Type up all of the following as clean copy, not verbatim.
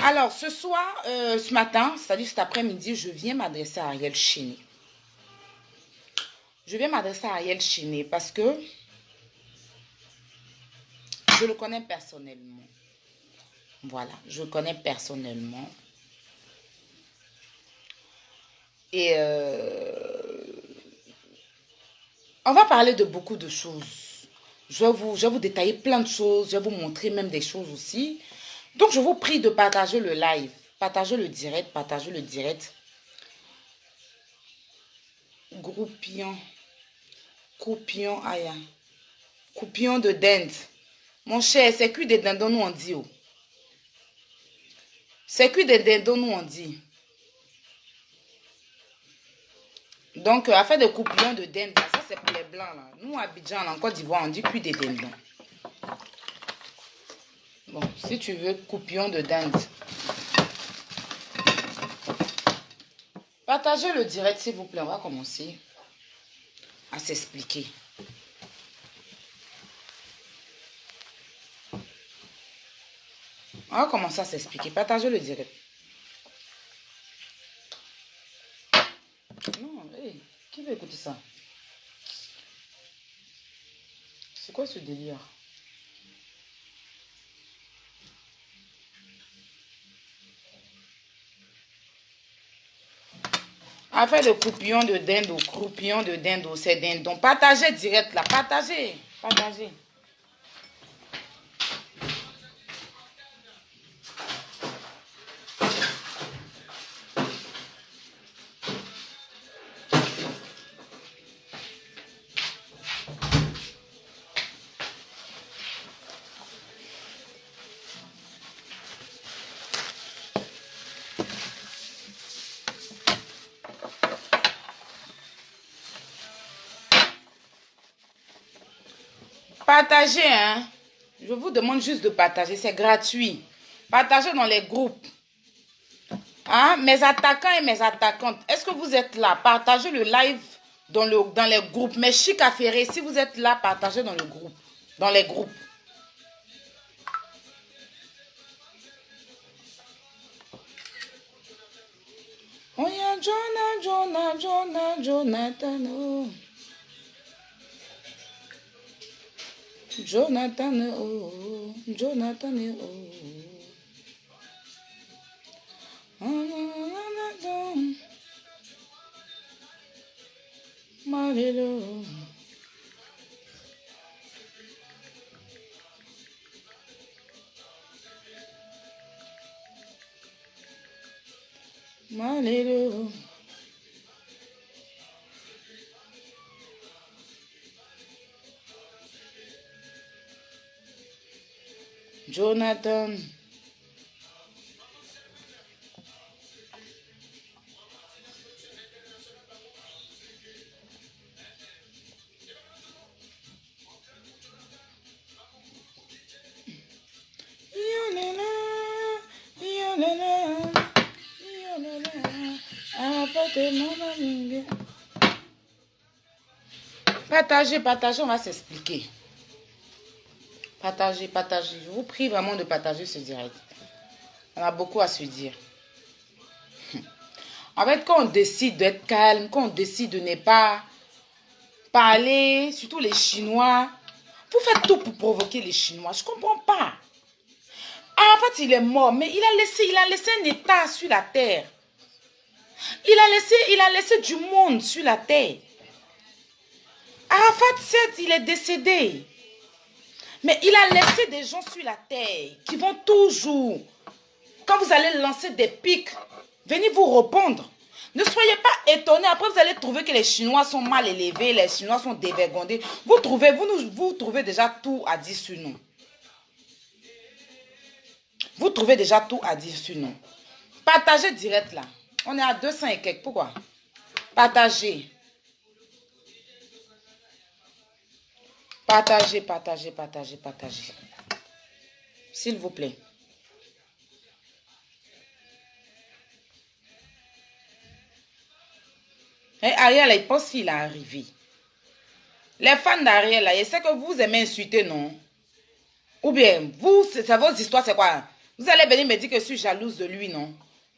Alors, ce soir, ce matin, c'est-à-dire cet après-midi, je viens m'adresser à Ariel Chéné. Je viens m'adresser à Ariel Chéné parce que je le connais personnellement. Voilà, je le connais personnellement. Et on va parler de beaucoup de choses. Je vais vous détailler plein de choses. Je vais vous montrer même des choses aussi. Donc, je vous prie de partager le live. Partagez le direct. Partagez le direct. Groupion. Coupion, aïe. Coupion de dinde. Mon cher, c'est cuit des dindons, nous on dit. Oh. C'est cuit des dindons, nous on dit. Donc, affaire de coupion de dinde, ça c'est pour les blancs. Là. Nous, à Abidjan, là, en Côte d'Ivoire, on dit cuit des dindons. Bon, si tu veux, coupion de dinde. Partagez le direct, s'il vous plaît. On va commencer à s'expliquer. On va commencer à s'expliquer. Partagez le direct. Non, hey, qui veut écouter ça? C'est quoi ce délire? Affaire de coupion de dinde ou croupion de dinde, c'est dindon. Partagez direct là. Partagez. Partagez. Partagez, hein. Je vous demande juste de partager, c'est gratuit. Partagez dans les groupes. Hein? Mes attaquants et mes attaquantes, est-ce que vous êtes là? Partagez le live dans les groupes. Mes chics affairés, si vous êtes là, partagez dans le groupe. Dans les groupes. Oh, yeah, Jonathan, oh. Jonathan, oh, Jonathan, oh. Malelo. Malelo. Jonathan. Partagez, partagez, on va s'expliquer. Partagez, partagez. Je vous prie vraiment de partager ce direct. On a beaucoup à se dire. En fait, quand on décide d'être calme, quand on décide de ne pas parler, surtout les Chinois, vous faites tout pour provoquer les Chinois. Je ne comprends pas. Ah, en fait, il est mort, mais il a laissé un état sur la terre. Il a laissé du monde sur la terre. Arafat, certes, il est décédé. Mais il a laissé des gens sur la terre qui vont toujours, quand vous allez lancer des pics, venir vous répondre. Ne soyez pas étonnés. Après, vous allez trouver que les Chinois sont mal élevés, les Chinois sont dévergondés. Vous trouvez déjà tout à dire sur nous. Vous trouvez déjà tout à dire sur nous. Partagez direct là. On est à 200 et quelques. Pourquoi? Partagez. Partagez, partagez, partagez, partagez. S'il vous plaît. Et Ariel, il pense qu'il est arrivé. Les fans d'Ariel, je sais que vous aimez insulter, non? Ou bien, vous, c'est vos histoires, c'est quoi? Vous allez venir me dire que je suis jalouse de lui, non?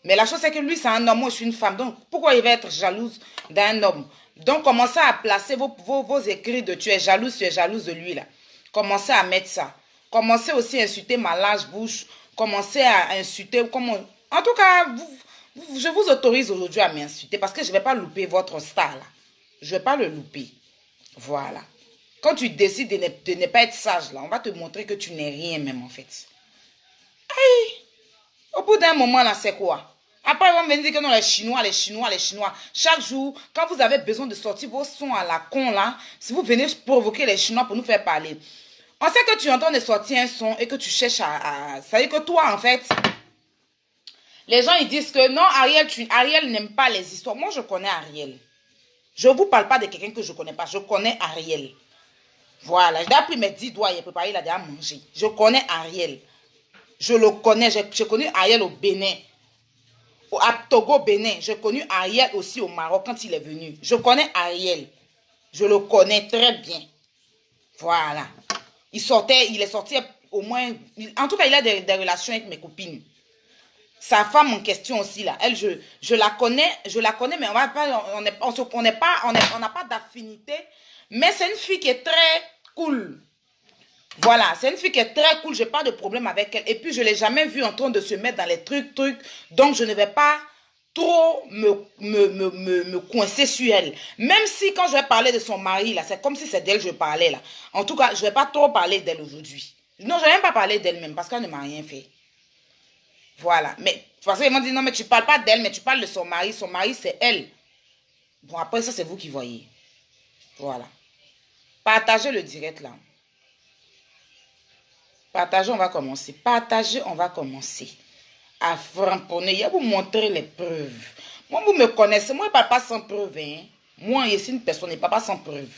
Mais la chose c'est que lui, c'est un homme, moi je suis une femme. Donc, pourquoi il va être jalouse d'un homme? Donc, commencez à placer vos écrits de tu es jalouse de lui, là. Commencez à mettre ça. Commencez aussi à insulter ma large bouche. Commencez à insulter. En tout cas, je vous autorise aujourd'hui à m'insulter parce que je ne vais pas louper votre star, là. Je ne vais pas le louper. Voilà. Quand tu décides de ne pas être sage, là, on va te montrer que tu n'es rien même, en fait. Aïe! Au bout d'un moment, là, c'est quoi? Après, ils vont venir dire que non, les Chinois, les Chinois, les Chinois. Chaque jour, quand vous avez besoin de sortir vos sons à la con, là, si vous venez provoquer les Chinois pour nous faire parler, on sait que tu es en train de sortir un son et que tu cherches ça veut dire que toi, en fait, les gens, ils disent que non, Ariel n'aime pas les histoires. Moi, je connais Ariel. Je ne vous parle pas de quelqu'un que je ne connais pas. Je connais Ariel. Voilà. J'ai appris mes 10 doigts, il a préparé, il a déjà mangé. Je connais Ariel. Je le connais. J'ai connu Ariel au Bénin. À Togo, Bénin. J'ai connu Ariel aussi au Maroc quand il est venu. Je connais Ariel. Je le connais très bien. Voilà. Il est sorti au moins... En tout cas, il a des relations avec mes copines. Sa femme en question aussi, là. Elle, je la connais, mais on va pas, on n'a pas d'affinité. Mais c'est une fille qui est très cool. Voilà, c'est une fille qui est très cool, j'ai pas de problème avec elle. Et puis, je ne l'ai jamais vue en train de se mettre dans les trucs. Donc, je ne vais pas trop me coincer sur elle. Même si, quand je vais parler de son mari, là, c'est comme si c'est d'elle que je parlais, là. En tout cas, je ne vais pas trop parler d'elle aujourd'hui. Non, je ne vais même pas parler d'elle même, parce qu'elle ne m'a rien fait. Voilà. Mais, parce qu'ils m'ont dit, non, mais tu ne parles pas d'elle, mais tu parles de son mari. Son mari, c'est elle. Bon, après, ça, c'est vous qui voyez. Voilà. Partagez le direct, là. Partagez, on va commencer. Partagez, on va commencer. À framponner. Il y a vous montrer les preuves. Moi, vous me connaissez. Moi, je ne parle pas sans preuve. Hein. Moi, je suis une personne, je ne parle pas sans preuve.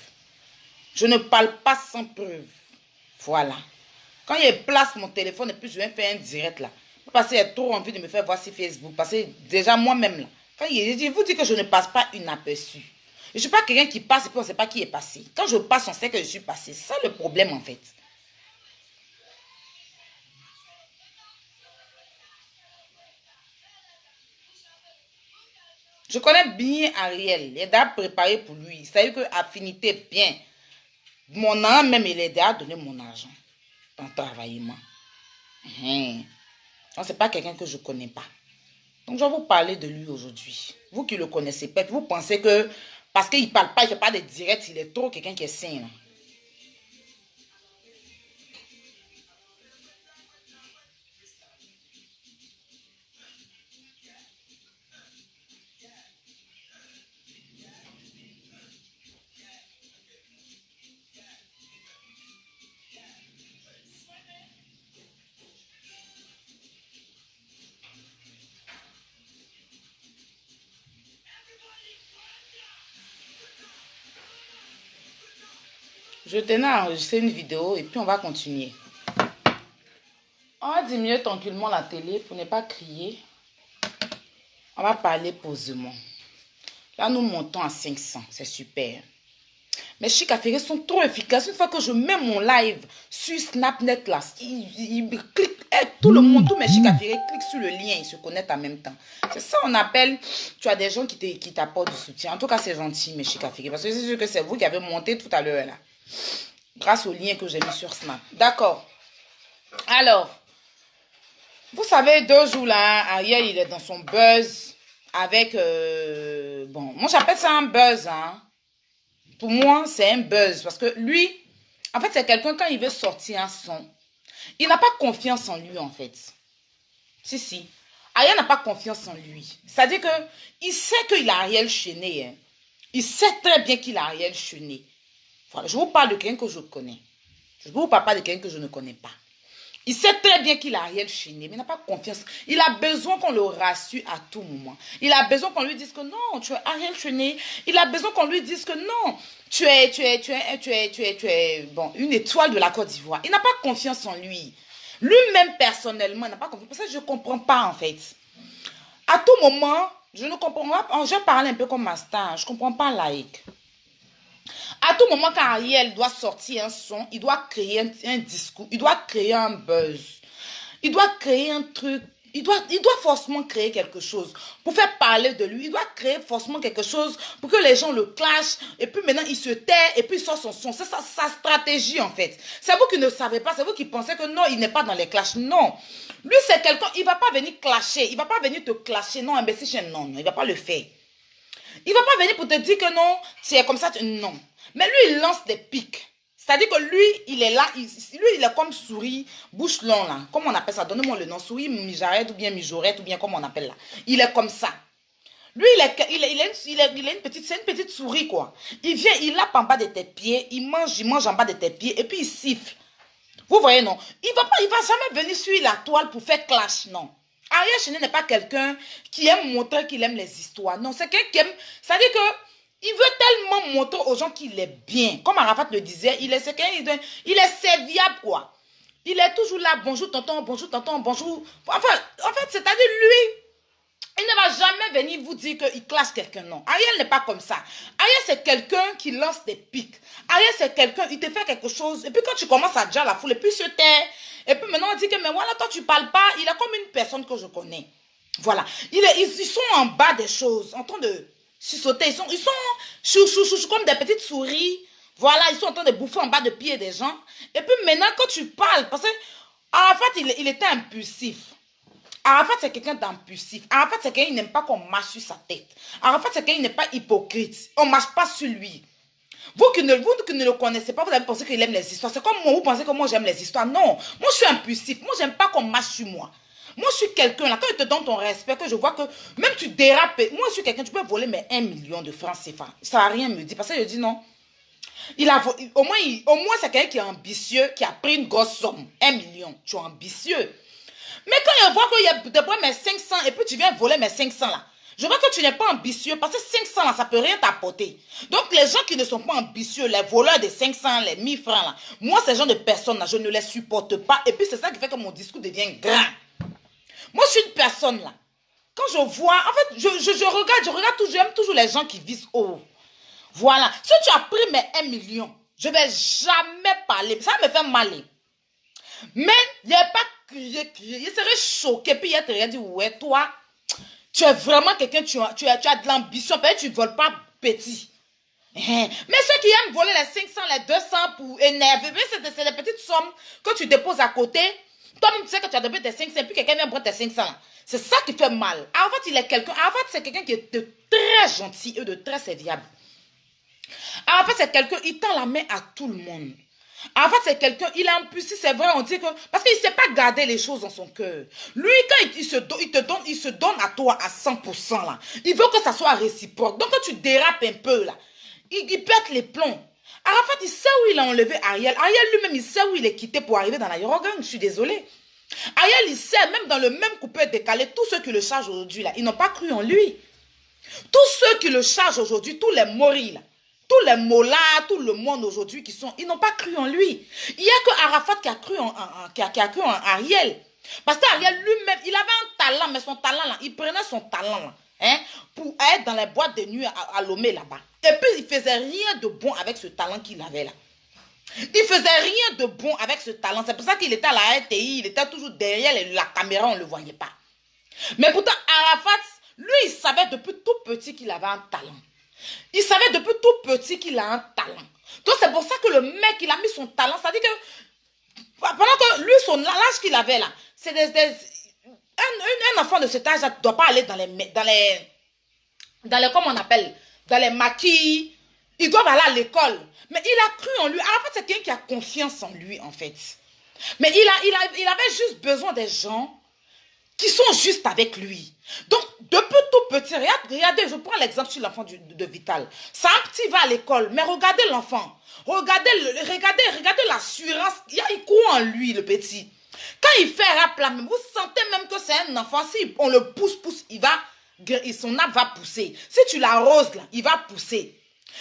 Je ne parle pas sans preuve. Voilà. Quand je place mon téléphone et puis je vais faire un direct là. Parce qu'il y a trop envie de me faire voir sur Facebook. Parce que déjà moi-même là. Quand je vous dis que je ne passe pas inaperçu. Je ne suis pas quelqu'un qui passe et puis on ne sait pas qui est passé. Quand je passe, on sait que je suis passé. C'est ça le problème en fait. Je connais bien Ariel. Il est déjà préparé pour lui. Ça veut dire que affinité bien. Mon âme même, il est déjà donné mon argent. Dans le travaillement. Donc, ce n'est pas quelqu'un que je ne connais pas. Donc, je vais vous parler de lui aujourd'hui. Vous qui le connaissez peut-être, vous pensez que parce qu'il ne parle pas, il ne fait pas de direct, il est trop quelqu'un qui est sain. Je tenais à enregistrer une vidéo et puis on va continuer. On va diminuer tranquillement la télé pour ne pas crier. On va parler posément. Là, nous montons à 500. C'est super. Mes chics affairés sont trop efficaces. Une fois que je mets mon live sur SnapNet, là, il clique. Tout le monde, tous mes chics affairés cliquent sur le lien. Ils se connectent en même temps. C'est ça on appelle, tu as des gens qui t'apportent du soutien. En tout cas, c'est gentil, mes chics affairés. Parce que c'est sûr que c'est vous qui avez monté tout à l'heure, là. Grâce au lien que j'ai mis sur Snap. D'accord. Alors, vous savez, 2 jours là, Ariel, il est dans son buzz avec... bon, moi j'appelle ça un buzz, hein. Pour moi, c'est un buzz. Parce que lui, en fait, c'est quelqu'un, quand il veut sortir un son, il n'a pas confiance en lui, en fait. Si. Ariel n'a pas confiance en lui. C'est-à-dire qu'il sait qu'il a Ariel Chené. Hein. Il sait très bien qu'il a Ariel Chené. Voilà, je vous parle de quelqu'un que je connais. Je ne vous parle pas de quelqu'un que je ne connais pas. Il sait très bien qu'il a Ariel Chené, mais il n'a pas confiance. Il a besoin qu'on le rassure à tout moment. Il a besoin qu'on lui dise que non, tu es Ariel Chené. Il a besoin qu'on lui dise que non, tu es bon, une étoile de la Côte d'Ivoire. Il n'a pas confiance en lui. Lui-même, personnellement, il n'a pas confiance. Parce que je ne comprends pas, en fait. À tout moment, je ne comprends pas. Je parle un peu comme ma star. Je ne comprends pas like. À tout moment, quand Ariel doit sortir un son, il doit créer un discours, il doit créer un buzz. Il doit créer un truc. Il doit forcément créer quelque chose pour faire parler de lui. Il doit créer forcément quelque chose pour que les gens le clashent. Et puis maintenant, il se tait et puis il sort son son. C'est sa stratégie en fait. C'est vous qui ne savez pas. C'est vous qui pensez que non, il n'est pas dans les clashs. Non. Lui, c'est quelqu'un, il ne va pas venir clasher. Il ne va pas venir te clasher. Non, imbécile, non, il ne va pas le faire. Il ne va pas venir pour te dire que non, tu es comme ça. Non. Mais lui, il lance des pics. C'est-à-dire que lui, il est là, lui, il est comme souris, bouche longue là. Comment on appelle ça? Donnez-moi le nom. Souris mijarette ou bien mijorette ou bien comment on appelle là. Il est comme ça. Lui, il a une petite, c'est une petite souris quoi. Il vient, il lappe en bas de tes pieds, il mange en bas de tes pieds et puis il siffle. Vous voyez non? Il va jamais venir sur la toile pour faire clash, non. Ariel Cheney n'est pas quelqu'un qui aime montrer qu'il aime les histoires. Non, c'est quelqu'un qui aime, c'est-à-dire que il veut tellement montrer aux gens qu'il est bien. Comme Arafat le disait, il est serviable, quoi. Il est toujours là, bonjour tonton, bonjour tonton, bonjour. En fait c'est-à-dire lui, il ne va jamais venir vous dire qu'il classe quelqu'un, non. Ariel n'est pas comme ça. Ariel, c'est quelqu'un qui lance des pics. Ariel, c'est quelqu'un, il te fait quelque chose, et puis quand tu commences à dire la foule, et puis il se tait, et puis maintenant on dit que, mais voilà, toi tu parles pas, il est comme une personne que je connais. Voilà. Ils sont en bas des choses, en train de sauter. Ils sont comme des petites souris. Voilà, ils sont en train de bouffer en bas de pied des gens. Et puis maintenant, quand tu parles, parce que Arafat, il était impulsif. Arafat, c'est quelqu'un d'impulsif. Arafat, c'est quelqu'un qui n'aime pas qu'on marche sur sa tête. Arafat, c'est quelqu'un qui n'est pas hypocrite. On ne marche pas sur lui. Vous qui ne le connaissez pas, vous avez pensé qu'il aime les histoires. C'est comme moi, vous pensez que moi j'aime les histoires. Non, moi je suis impulsif. Moi, j'aime pas qu'on marche sur moi. Moi, je suis quelqu'un, là, quand je te donne ton respect, que je vois que même tu dérapes, moi, je suis quelqu'un, tu peux voler mes 1 million de francs CFA. Ça n'a rien me dit. Parce que je dis non. Au moins c'est quelqu'un qui est ambitieux, qui a pris une grosse somme. 1 million. Tu es ambitieux. Mais quand je vois qu'il y a d'abord mes 500 et puis tu viens voler mes 500 là, je vois que tu n'es pas ambitieux parce que 500 là, ça ne peut rien t'apporter. Donc les gens qui ne sont pas ambitieux, les voleurs de 500, les 1000 francs là, moi ces gens de personnes là, je ne les supporte pas. Et puis c'est ça qui fait que mon discours devient grand. Moi, je suis une personne là. Quand je vois, en fait, je regarde toujours, j'aime toujours les gens qui visent haut. Voilà. Si tu as pris mes 1 million, je ne vais jamais parler. Ça me fait mal. Mais il n'y a pas crié. Il serait choqué. Puis il te regarde dire, ouais, toi, tu es vraiment quelqu'un, tu as de l'ambition. Peut-être que tu ne voles pas petit. Mais ceux qui aiment voler les 500, les 200 pour énerver, c'est des petites sommes que tu déposes à côté. Toi-même, tu sais que tu as donné tes 500, puis quelqu'un vient prendre tes 500 là. C'est ça qui fait mal. En fait, il est quelqu'un. En fait, c'est quelqu'un qui est de très gentil et de très serviable. En fait, c'est quelqu'un, il tend la main à tout le monde. En fait, c'est quelqu'un, il est impulsif, c'est vrai, on dit que. Parce qu'il ne sait pas garder les choses dans son cœur. Lui, quand il se donne à toi à 100% là. Il veut que ça soit réciproque. Donc, quand tu dérapes un peu là, il pète les plombs. Arafat, il sait où il a enlevé Ariel. Ariel lui-même, il sait où il est quitté pour arriver dans la Yorogang. Je suis désolée. Ariel, il sait, même dans le même coupé décalé, tous ceux qui le chargent aujourd'hui, là, ils n'ont pas cru en lui. Tous ceux qui le chargent aujourd'hui, tous les moris, là, tous les mollahs, tout le monde aujourd'hui qui sont, ils n'ont pas cru en lui. Il n'y a que Arafat qui a cru en Ariel. Parce qu'Ariel lui-même, il avait un talent, mais son talent, là, il prenait son talent, là, hein, pour être dans les boîtes de nuit à Lomé, là-bas. Et puis, il ne faisait rien de bon avec ce talent qu'il avait là. Il faisait rien de bon avec ce talent. C'est pour ça qu'il était à la RTI, il était toujours derrière la caméra, on ne le voyait pas. Mais pourtant, Arafat, lui, il savait depuis tout petit qu'il avait un talent. Il savait depuis tout petit qu'il a un talent. Donc, c'est pour ça que le mec, il a mis son talent. C'est-à-dire que, pendant que lui, l'âge qu'il avait là, c'est un enfant de cet âge-là ne doit pas aller dans les, comment on appelle, dans les maquis. Ils doivent aller à l'école. Mais il a cru en lui. En fait, c'est quelqu'un qui a confiance en lui, en fait. Mais il avait juste besoin des gens qui sont juste avec lui. Donc, depuis tout petit, regardez, je prends l'exemple sur l'enfant de Vital. C'est un petit va à l'école, mais regardez l'enfant. Regardez l'assurance. Il croit en lui, le petit. Quand il fait rap là, vous sentez même que c'est un enfant. Si on le pousse, son arbre va pousser. Si tu l'arroses là, il va pousser.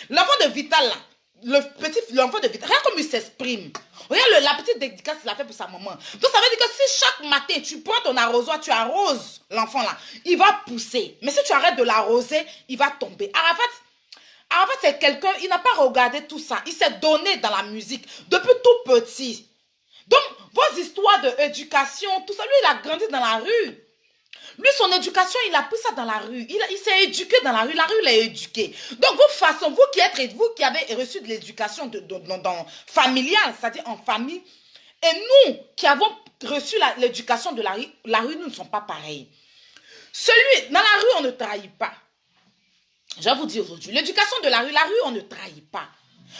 L'enfant de Vital là, l'enfant de Vital, regarde comme il s'exprime. Regarde la petite dédicace qu'il a fait pour sa maman. Donc ça veut dire que si chaque matin tu prends ton arrosoir, tu arroses l'enfant là, il va pousser. Mais si tu arrêtes de l'arroser, il va tomber. Arafat c'est quelqu'un, il n'a pas regardé tout ça. Il s'est donné dans la musique depuis tout petit. Donc, vos histoires d'éducation, tout ça, lui, il a grandi dans la rue. Lui, son éducation, il a pris ça dans la rue. Il s'est éduqué dans la rue l'a éduqué. Donc, vos façons, vous qui avez reçu de l'éducation familiale, c'est-à-dire en famille, et nous qui avons reçu l'éducation de la rue, nous ne sommes pas pareils. Dans la rue, on ne trahit pas. Je vais vous dire aujourd'hui, l'éducation de la rue, on ne trahit pas.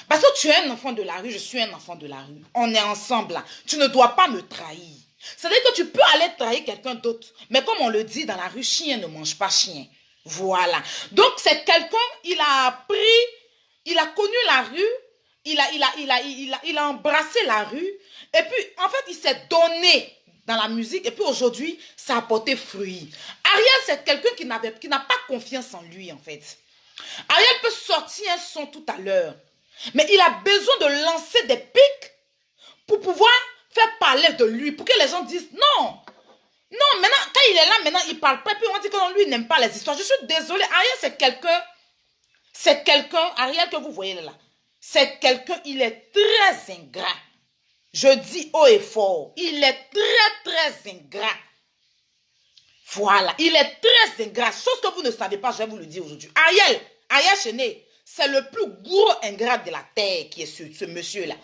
Parce que tu es un enfant de la rue, je suis un enfant de la rue. On est ensemble là. Tu ne dois pas me trahir. C'est-à-dire que tu peux aller trahir quelqu'un d'autre. Mais comme on le dit dans la rue, chien ne mange pas chien. Voilà. Donc c'est quelqu'un, il a appris, il a connu la rue, il a embrassé la rue. Et puis, en fait, il s'est donné dans la musique. Et puis aujourd'hui, ça a porté fruit. Ariel, c'est quelqu'un qui n'a pas confiance en lui, en fait. Ariel peut sortir un son tout à l'heure. Mais il a besoin de lancer des pics pour pouvoir faire parler de lui, pour que les gens disent non. Non, maintenant, quand il est là, maintenant, il ne parle pas. Puis on dit que lui, il n'aime pas les histoires. Je suis désolée. Ariel, c'est quelqu'un, Ariel que vous voyez là. C'est quelqu'un, il est très ingrat. Je dis haut et fort. Il est très, très ingrat. Voilà, il est très ingrat. Chose que vous ne savez pas, je vais vous le dire aujourd'hui. Ariel Chené, c'est le plus gros ingrat de la terre qui est ce monsieur-là.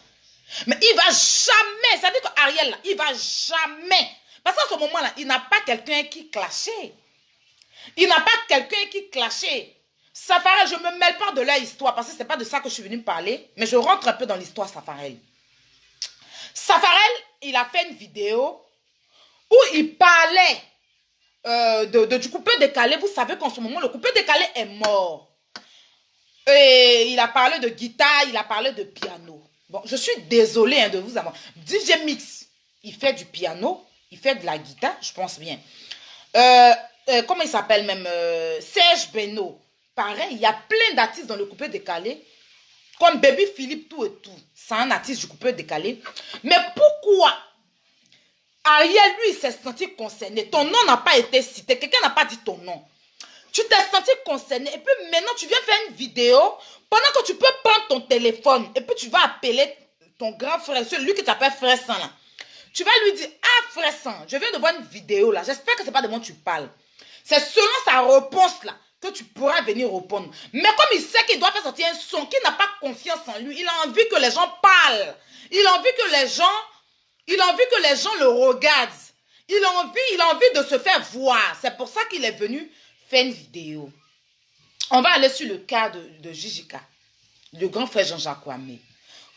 Mais il va jamais, ça veut dire qu'Ariel, là, il va jamais. Parce qu'à ce moment-là, il n'a pas quelqu'un qui clashait. Il n'a pas quelqu'un qui clashait. Safarel, je ne me mêle pas de leur histoire parce que ce n'est pas de ça que je suis venue parler. Mais je rentre un peu dans l'histoire Safarel. Safarel, il a fait une vidéo où il parlait du coupé décalé. Vous savez qu'en ce moment, le coupé décalé est mort. Et il a parlé de guitare, il a parlé de piano. Bon, je suis désolée de vous avoir. DJ Mix, il fait du piano, il fait de la guitare, je pense bien. Comment il s'appelle même Serge Beno. Pareil, il y a plein d'artistes dans le coupé décalé. Comme Baby Philippe, tout et tout. C'est un artiste du coupé décalé. Mais pourquoi Ariel, lui, il s'est senti concerné. Ton nom n'a pas été cité. Quelqu'un n'a pas dit ton nom. Tu t'es senti concerné. Et puis maintenant, tu viens faire une vidéo. Pendant que tu peux prendre ton téléphone. Et puis tu vas appeler ton grand frère. Celui qui t'appelle Frère Saint là. Tu vas lui dire, ah Frère Saint, je viens de voir une vidéo là. J'espère que ce n'est pas de moi que tu parles. C'est selon sa réponse là que tu pourras venir répondre. Mais comme il sait qu'il doit faire sortir un son, qu'il n'a pas confiance en lui, il a envie que les gens parlent. Il a envie que les gens le regardent. Il a envie de se faire voir. C'est pour ça qu'il est venu faire une vidéo. On va aller sur le cas de Jijika, le grand frère Jean-Jacques Kwame.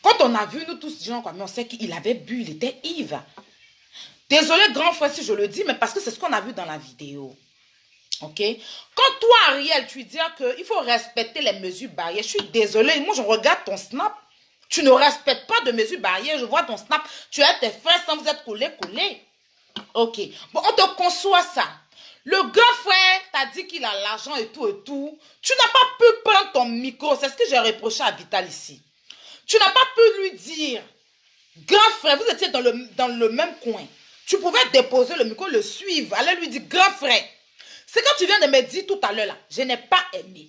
Quand on a vu, nous tous, Jean Kwame, on sait qu'il avait bu, il était ivre. Désolé, grand frère, si je le dis, mais parce que c'est ce qu'on a vu dans la vidéo. Ok? Quand toi, Ariel, tu dis qu'il faut respecter les mesures barrières, je suis désolée, moi je regarde ton snap, tu ne respectes pas de mesures barrières, je vois ton snap, tu as tes frères sans vous être collés. Ok. Bon, on te conçoit ça. Le grand frère t'a dit qu'il a l'argent et tout. Tu n'as pas pu prendre ton micro, c'est ce que j'ai reproché à Vital ici. Tu n'as pas pu lui dire, grand frère, vous étiez dans le même coin. Tu pouvais déposer le micro, le suivre, aller lui dire, grand frère, c'est quand tu viens de me dire tout à l'heure là, je n'ai pas aimé.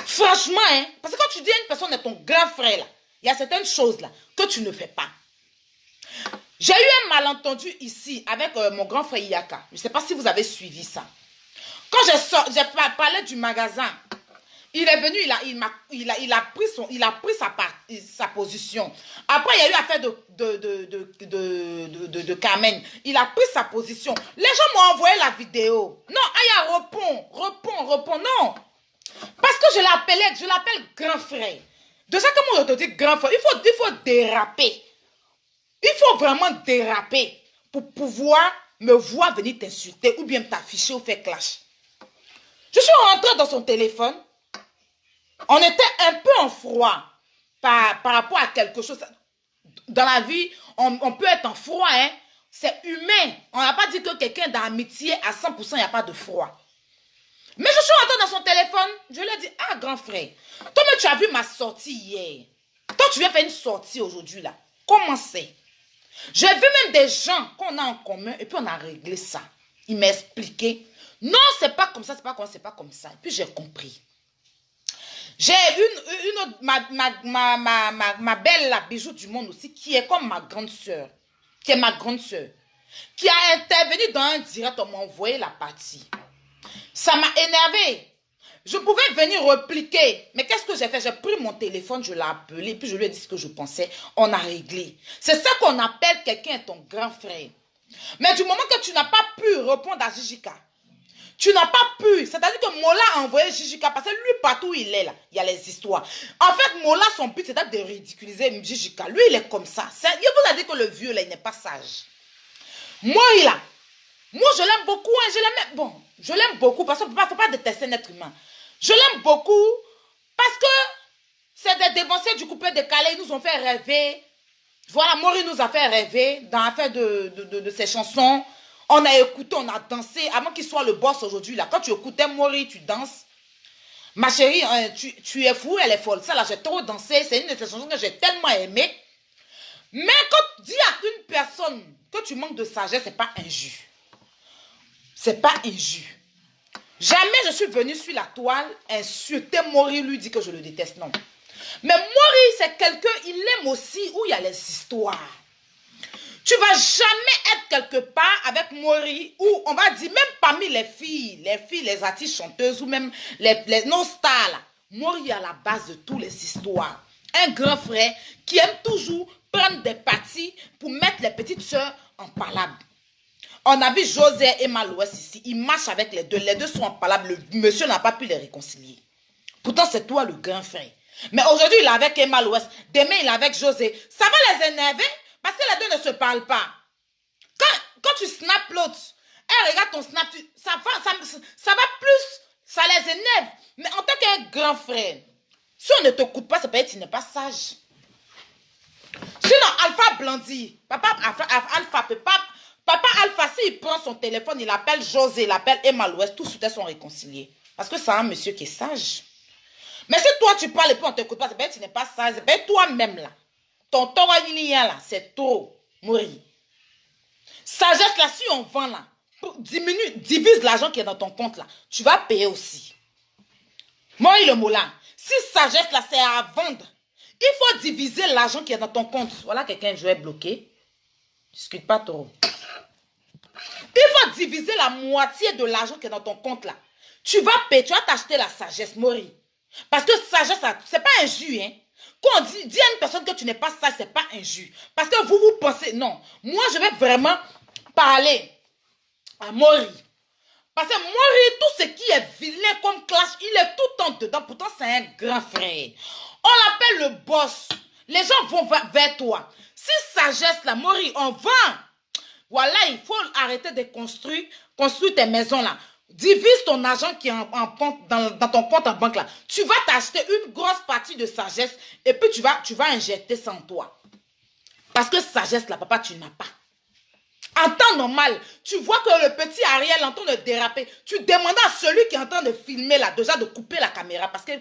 Franchement, hein, parce que quand tu dis à une personne est ton grand frère là, il y a certaines choses là que tu ne fais pas. J'ai eu un malentendu ici avec mon grand frère Iyaka. Je ne sais pas si vous avez suivi ça. Quand j'ai parlé du magasin, il est venu, il a pris sa position. Après, il y a eu affaire de Carmen. Il a pris sa position. Les gens m'ont envoyé la vidéo. Non, Aya, réponds, non. Parce que je l'appelle grand frère. De ça, comme on te dit grand frère, il faut déraper. Il faut vraiment déraper pour pouvoir me voir venir t'insulter ou bien t'afficher ou faire clash. Je suis rentrée dans son téléphone. On était un peu en froid par rapport à quelque chose. Dans la vie, on peut être en froid. Hein? C'est humain. On n'a pas dit que quelqu'un d'amitié à 100%, il n'y a pas de froid. Mais je suis rentrée dans son téléphone. Je lui ai dit, ah grand frère, toi tu as vu ma sortie hier. Toi tu viens faire une sortie aujourd'hui là. Comment c'est? J'ai vu même des gens qu'on a en commun et puis on a réglé ça. Il m'a expliqué. Non, c'est pas comme ça, c'est pas comme ça. Et puis j'ai compris. J'ai une autre, ma belle la bijou du monde aussi, qui est comme ma grande sœur, qui est ma grande sœur, qui a intervenu dans un direct, on m'a envoyé la partie. Ça m'a énervé. Je pouvais venir répliquer. Mais qu'est-ce que j'ai fait? J'ai pris mon téléphone, je l'ai appelé, puis je lui ai dit ce que je pensais. On a réglé. C'est ça qu'on appelle quelqu'un ton grand frère. Mais du moment que tu n'as pas pu répondre à Jijika, tu n'as pas pu. C'est-à-dire que Mola a envoyé Jijika parce que lui, partout où il est là, il y a les histoires. En fait, Mola, son but, c'est de ridiculiser Jijika. Lui, il est comme ça. Il vous a dit que le vieux, là, il n'est pas sage. Moi, je l'aime beaucoup. Hein, je l'aime beaucoup parce qu'il ne faut pas détester un être humain. Je l'aime beaucoup parce que c'est des dévanciers du coupé décalé. Ils nous ont fait rêver. Voilà, Mori nous a fait rêver dans l'affaire de ses chansons. On a écouté, on a dansé. Avant qu'il soit le boss aujourd'hui, là, quand tu écoutais Mori, tu danses. Ma chérie, tu es fou, elle est folle. Ça, là, j'ai trop dansé. C'est une de ces chansons que j'ai tellement aimé. Mais quand tu dis à une personne que tu manques de sagesse, c'est pas injure. C'est pas injure. Jamais je suis venue sur la toile insulter Mori, lui dit que je le déteste, non. Mais Mori, c'est quelqu'un, il aime aussi où il y a les histoires. Tu vas jamais être quelque part avec Mori où on va dire, même parmi les filles, les artistes chanteuses ou même les non-stars, là, Mori est à la base de toutes les histoires. Un grand frère qui aime toujours prendre des parties pour mettre les petites sœurs en palabre. On a vu José et Malouès ici. Ils marchent avec les deux. Les deux sont en palabre. Le monsieur n'a pas pu les réconcilier. Pourtant, c'est toi le grand frère. Mais aujourd'hui, il est avec Emma l'Ouest. Demain, il est avec José. Ça va les énerver parce que les deux ne se parlent pas. Quand tu snaps l'autre, elle regarde ton snap, ça va plus, ça les énerve. Mais en tant qu'un grand frère, si on ne te coupe pas, ça peut être que tu n'es pas sage. Sinon, Alpha Blondie, Papa Alpha, s'il prend son téléphone, il appelle José, il appelle Emma l'Ouest, tous elles sont réconciliés. Parce que c'est un monsieur qui est sage. Mais si toi tu parles et puis on ne t'écoute pas, c'est pas que tu n'es pas sage, c'est pas toi-même là. Ton taureau là, c'est trop. Mourir. Sagesse là, si on vend là, divise l'argent qui est dans ton compte là, tu vas payer aussi. Mourir le mot là. Si sagesse là, c'est à vendre, il faut diviser l'argent qui est dans ton compte. Voilà quelqu'un, je vais bloquer. Discute pas trop. Il faut diviser la moitié de l'argent qui est dans ton compte là. Tu vas payer, tu vas t'acheter la sagesse, Mori. Parce que sagesse, c'est pas injure. Hein. Quand on dit à une personne que tu n'es pas sage, c'est pas injure. Parce que vous pensez, non. Moi, je vais vraiment parler à Mori. Parce que Mori, tout ce qui est vilain comme clash, il est tout le temps dedans. Pourtant, c'est un grand frère. On l'appelle le boss. Les gens vont vers toi. Si sagesse, là, Mori, on vend. Voilà, il faut arrêter de construire tes maisons là. Divise ton argent qui est dans ton compte en banque là. Tu vas t'acheter une grosse partie de sagesse et puis tu vas injecter ça en toi. Parce que sagesse là, papa, tu n'as pas. En temps normal, tu vois que le petit Ariel est en train de déraper. Tu demandes à celui qui est en train de filmer là, déjà de couper la caméra. Parce que,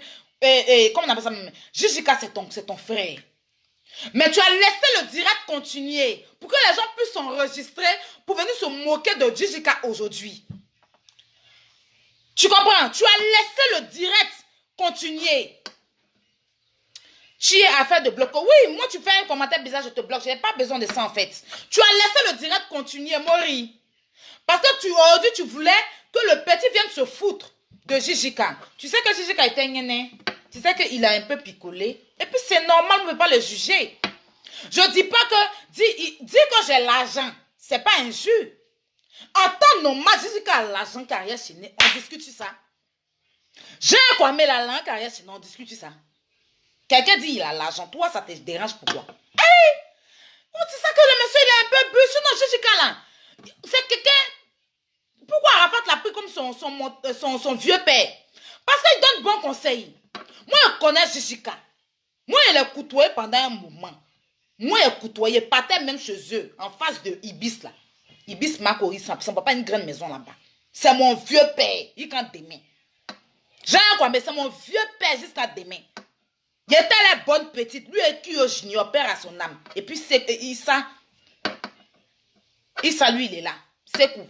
comment on appelle ça même? Jijika, c'est ton frère. Mais tu as laissé le direct continuer pour que les gens puissent s'enregistrer pour venir se moquer de Jijika aujourd'hui. Tu comprends? Tu as laissé le direct continuer. Tu es à faire de bloquer. Oui, moi tu fais un commentaire bizarre, je te bloque. Je n'ai pas besoin de ça en fait. Tu as laissé le direct continuer, Mori. Parce que aujourd'hui tu voulais que le petit vienne se foutre de Jijika. Tu sais que Jijika était un. Tu sais qu'il a un peu picolé. Et puis c'est normal, on ne peut pas le juger. Je ne dis pas que... Dis que j'ai l'argent. Ce n'est pas injure. En temps normal, Jijika a l'argent carrière chez nous. On discute sur ça. J'ai un Kwame la langue carrière chez nous. On discute sur ça. Quelqu'un dit il a l'argent. Toi, ça te dérange pourquoi? Hey! On dit ça que le monsieur il est un peu bu. Sinon, Jijika là, c'est quelqu'un... Pourquoi Arafat l'a pris comme son vieux père? Parce qu'il donne bon conseil. Moi, je connais Jijika. Moi, je l'ai côtoyé pendant un moment. Moi, je l'ai côtoyé, partait même chez eux, en face de Ibis, là. Ibis Makori, son papa a une grande maison là-bas. C'est mon vieux père, il quand demain. J'ai quoi, mais c'est mon vieux père jusqu'à demain. Il était la bonne petite, lui et qui junior, père à son âme. Et puis, Issa, lui, il est là. C'est cool.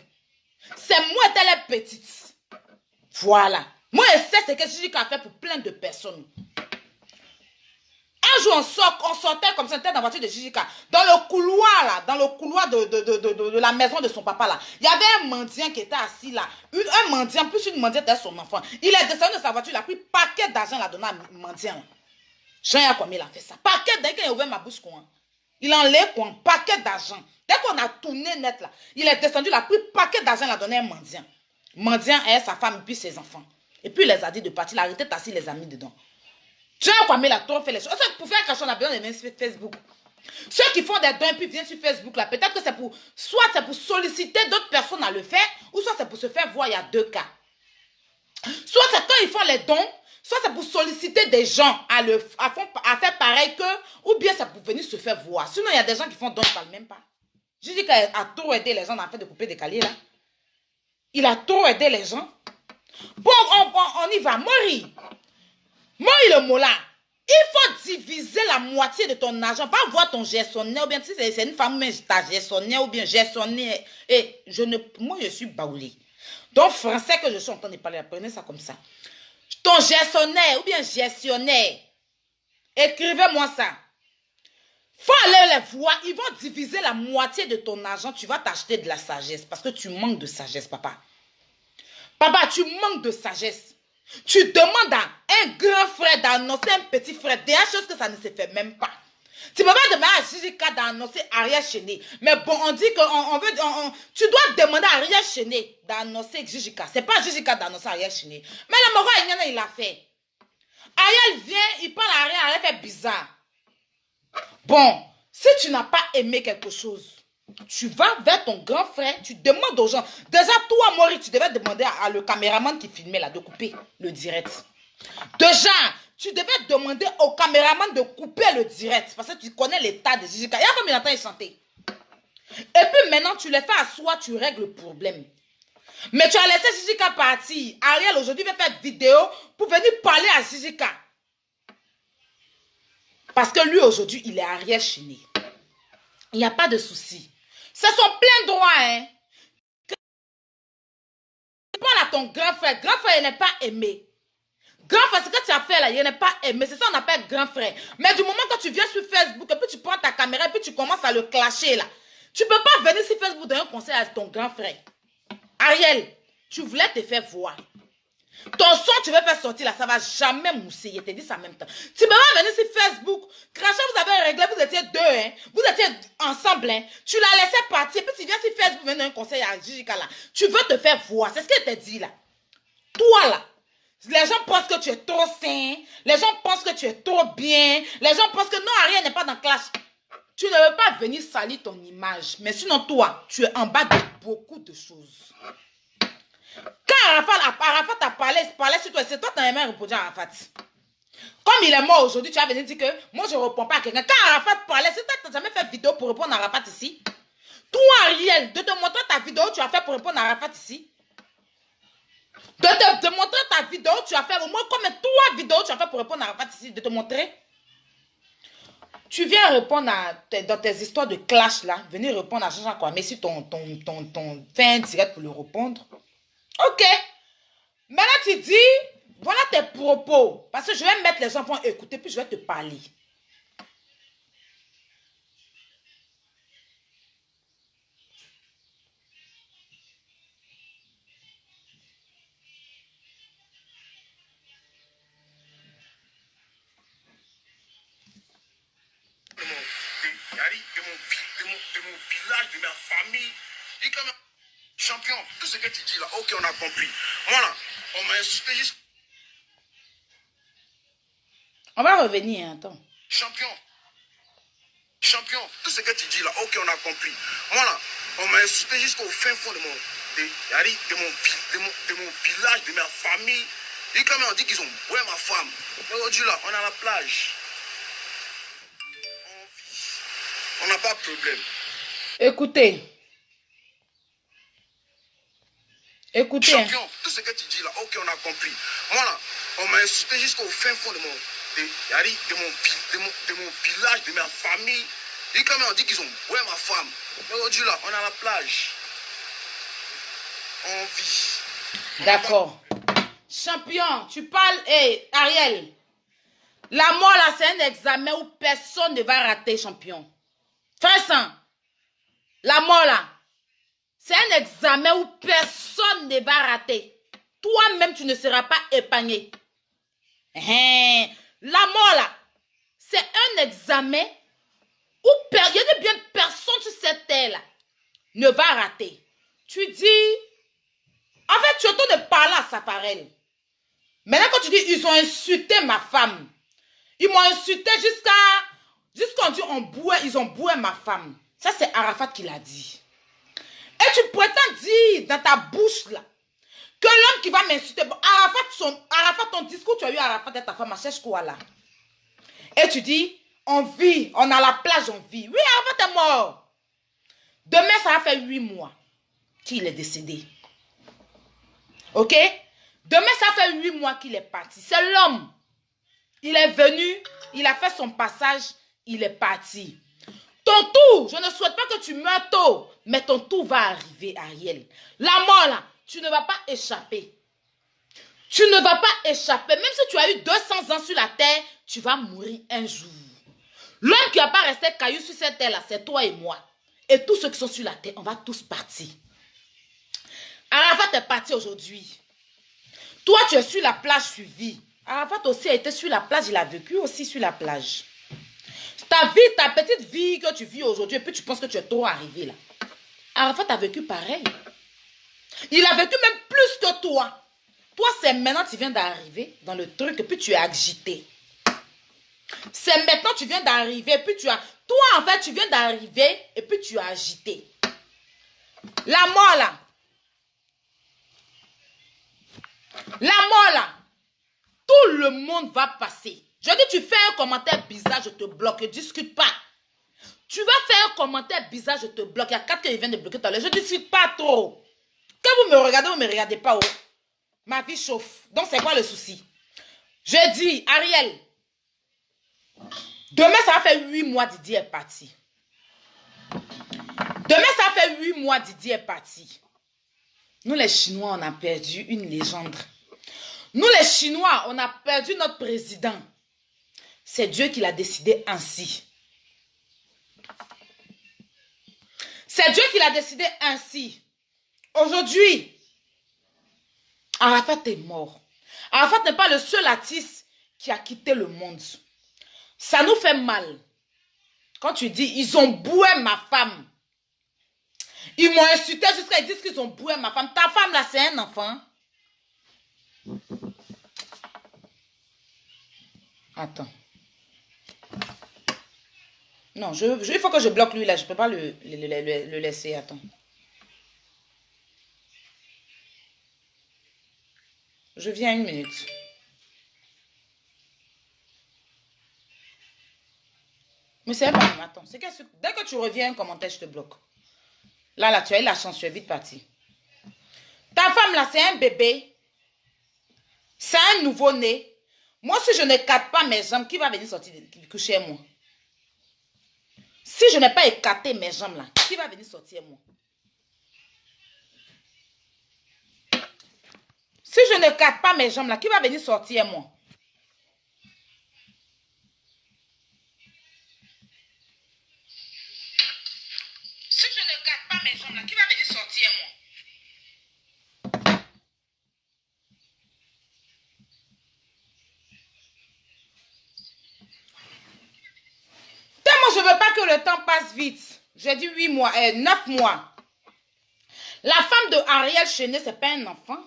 C'est moi, elle est petite. Voilà. Moi, je sais ce que Jijika a fait pour plein de personnes. Un jour, on sortait comme ça, on était dans la voiture de Jijika. Dans le couloir, là, dans le couloir de la maison de son papa, là. Il y avait un mendiant qui était assis là. Un mendiant, plus une mendiante était son enfant. Il est descendu de sa voiture, il a pris un paquet d'argent, il a donné à un mendiant. Jean, comme il a fait ça. Paquet, dès qu'il a ouvert ma bouche, quoi. Il enlève quoi, un paquet d'argent. Dès qu'on a tourné net, là, il est descendu, il a pris un paquet d'argent, il a donné à un mendiant. Mendiant est sa femme et puis ses enfants. Et puis il les a dit de partir, il a arrêté d'assis les amis dedans. Tu as quoi, mais la trop fait les choses. Pour faire quelque chose, on a besoin de Facebook. Ceux qui font des dons puis viennent sur Facebook, là, peut-être que c'est pour, soit c'est pour solliciter d'autres personnes à le faire, ou soit c'est pour se faire voir, il y a deux cas. Soit c'est quand ils font les dons, soit c'est pour solliciter des gens à faire pareil qu'eux, ou bien c'est pour venir se faire voir. Sinon, il y a des gens qui font dons, ils ne parlent même pas. Je dis qu'il a trop aidé les gens dans le fait de couper des caliers, là. Il a trop aidé les gens. Bon, on y va. Mori. Moi, le mot là, il faut diviser la moitié de ton argent. Pas voir ton gestionnaire, ou bien si c'est une femme, mais ta gestionnaire, ou bien gestionnaire. Et moi, je suis baoulé. Donc, français que je suis en train de parler, apprenez ça comme ça. Ton gestionnaire, ou bien gestionnaire, écrivez-moi ça. Faut aller les voir, ils vont diviser la moitié de ton argent. Tu vas t'acheter de la sagesse, parce que tu manques de sagesse, papa. Papa, tu manques de sagesse. Tu demandes à un grand frère d'annoncer un petit frère. Des choses que ça ne se fait même pas. Tu ne peux pas demander à Jijika d'annoncer Ariel Chéné. Mais bon, on dit que tu dois demander à Ariel Chéné d'annoncer Jijika. Ce n'est pas Jijika d'annoncer Ariel Chéné. Mais le Moro Agnana, il l'a fait. Ariel vient, il parle à Ariel fait bizarre. Bon, si tu n'as pas aimé quelque chose, tu vas vers ton grand frère, tu demandes aux gens. Déjà, toi, Mori, tu devais demander à le caméraman qui filmait là de couper le direct. Déjà, tu devais demander au caméraman de couper le direct parce que tu connais l'état de Jijika. Il y a combien de temps il chantait? Et puis maintenant, tu les fais asseoir, tu règles le problème. Mais tu as laissé Jijika partir. Ariel aujourd'hui va faire vidéo pour venir parler à Jijika. Parce que lui aujourd'hui, il est Ariel Chéné. Il n'y a pas de souci. C'est son plein droit, hein. Parle à ton grand frère. Grand frère, il n'est pas aimé. Grand frère, ce que tu as fait là, il n'est pas aimé. C'est ça qu'on appelle grand frère. Mais du moment que tu viens sur Facebook et puis tu prends ta caméra et puis tu commences à le clasher là, tu ne peux pas venir sur Facebook donner un conseil à ton grand frère. Ariel, tu voulais te faire voir. Ton son, tu veux faire sortir là, ça ne va jamais mousser. Je te dis ça en même temps. Tu ne peux pas venir sur Facebook. Cracher, vous avez réglé, vous étiez deux, hein. Vous étiez ensemble, hein. Tu l'as laissé partir. Puis tu viens sur Facebook, donner un conseil à Jijika là. Tu veux te faire voir. C'est ce qu'elle te dit là. Toi là, les gens pensent que tu es trop sain. Les gens pensent que tu es trop bien. Les gens pensent que non, Ariel n'est pas dans la classe. Tu ne veux pas venir salir ton image. Mais sinon, toi, tu es en bas de beaucoup de choses. Quand Arafat a parlé sur toi, c'est toi qui as aimé répondre à Arafat. Comme il est mort aujourd'hui, tu as venu dire que moi je ne réponds pas à quelqu'un. Quand Arafat parlait, c'est toi qui n'as jamais fait vidéo pour répondre à Arafat ici. Toi, Ariel, de te montrer ta vidéo que tu as fait pour répondre à Arafat ici. De te montrer ta vidéo que tu as fait, au moins combien 3 vidéos tu as fait pour répondre à Arafat ici, de te montrer. Tu viens répondre dans tes histoires de clash là, venir répondre à Jean-Jean Kwame si fais un direct pour le répondre. Ok. Maintenant, tu dis, voilà tes propos. Parce que je vais mettre les gens pour écouter, puis je vais te parler. De mon village, de ma famille. Dis quand même, champion, tout ce que tu dis là, ok, on a compris. Moi là, on m'a insulté juste. On va revenir, hein, attends. Champion, tout ce que tu dis là, ok, on a compris. Moi là, on m'a insulté jusqu'au fin fond de mon village, de ma famille. Dis quand même, on dit qu'ils ont ouais ma femme. Aujourd'hui là, on est à la plage. On n'a pas de problème. Écoutez. Écoutez. Champion, tout ce que tu dis là, ok, on a compris. Moi là, on m'a insulté jusqu'au fin fond de mon village, de ma famille. Et quand même, on dit qu'ils ont ouais ma femme. Aujourd'hui là, on est à la plage. On vit. D'accord. Champion, tu parles, hey, Ariel. La mort là, c'est un examen où personne ne va rater, champion. Très simple. La mort là, c'est un examen où personne ne va rater. Toi-même, tu ne seras pas épargné. La mort là, c'est un examen où il y a bien personne sur cette terre là ne va rater. Tu dis, en fait, tu entends de parler à Safarel. Maintenant, quand tu dis, ils ont insulté ma femme. Ils m'ont insulté jusqu'à dit, ils ont boué ma femme. Ça, c'est Arafat qui l'a dit. Et tu prétends dire dans ta bouche là, que l'homme qui va m'insulter, bon, Arafat, ton discours, tu as eu Arafat et ta femme, cherche quoi là? Et tu dis, on vit, on a la plage, on vit. Oui, Arafat est mort. Demain, ça va faire 8 mois qu'il est décédé. Ok? Demain, ça fait 8 mois qu'il est parti. C'est l'homme. Il est venu, il a fait son passage, il est parti. Ton tour, je ne souhaite pas que tu meurs tôt, mais ton tour va arriver, Ariel. La mort là, tu ne vas pas échapper. Tu ne vas pas échapper. Même si tu as eu 200 ans sur la terre, tu vas mourir un jour. L'homme qui n'a pas resté caillou sur cette terre là, c'est toi et moi. Et tous ceux qui sont sur la terre, on va tous partir. Arafat est parti aujourd'hui. Toi, tu es sur la plage suivie. Arafat aussi a été sur la plage, il a vécu aussi sur la plage. Ta vie, ta petite vie que tu vis aujourd'hui, et puis tu penses que tu es trop arrivé là. Arafat a vécu pareil. Il a vécu même plus que toi. Toi, c'est maintenant tu viens d'arriver dans le truc, et puis tu es agité. C'est maintenant tu viens d'arriver, et puis tu as... Toi, en fait, tu viens d'arriver, et puis tu es agité. La mort là. La mort là. Tout le monde va passer. Je dis, tu fais un commentaire bizarre, je te bloque, ne discute pas. Tu vas faire un commentaire bizarre, je te bloque. Il y a 4 qui viennent de bloquer tout à l'heure. Je ne discute pas trop. Quand vous me regardez, vous ne me regardez pas. Oh. Ma vie chauffe. Donc, c'est quoi le souci? Je dis, Ariel, demain, ça va faire 8 mois Didier est parti. Demain, ça va faire 8 mois Didier est parti. Nous, les Chinois, on a perdu une légende. Nous, les Chinois, on a perdu notre président. C'est Dieu qui l'a décidé ainsi. C'est Dieu qui l'a décidé ainsi. Aujourd'hui, Arafat est mort. Arafat n'est pas le seul artiste qui a quitté le monde. Ça nous fait mal. Quand tu dis, ils ont boué ma femme. Ils m'ont insulté jusqu'à dire qu'ils ont boué ma femme. Ta femme là, c'est un enfant. Attends. Non, il faut que je bloque lui là. Je ne peux pas le laisser. Attends. Je viens 1 minute. Mais c'est pas bon. Attends. Dès que tu reviens, un commentaire, je te bloque. Là, tu as eu la chance. Tu es vite parti. Ta femme là, c'est un bébé. C'est un nouveau-né. Moi, si je ne écarte pas mes jambes, qui va venir sortir coucher moi? Si je n'ai pas écarté mes jambes là, qui va venir sortir moi? Si je n'écarte pas mes jambes là, qui va venir sortir moi? Si je n'écarte pas mes jambes là, qui va venir sortir moi? Moi, je ne veux pas que le temps passe vite. J'ai dit 8 mois, 9 mois. La femme de Ariel Chenet, ce n'est pas un enfant.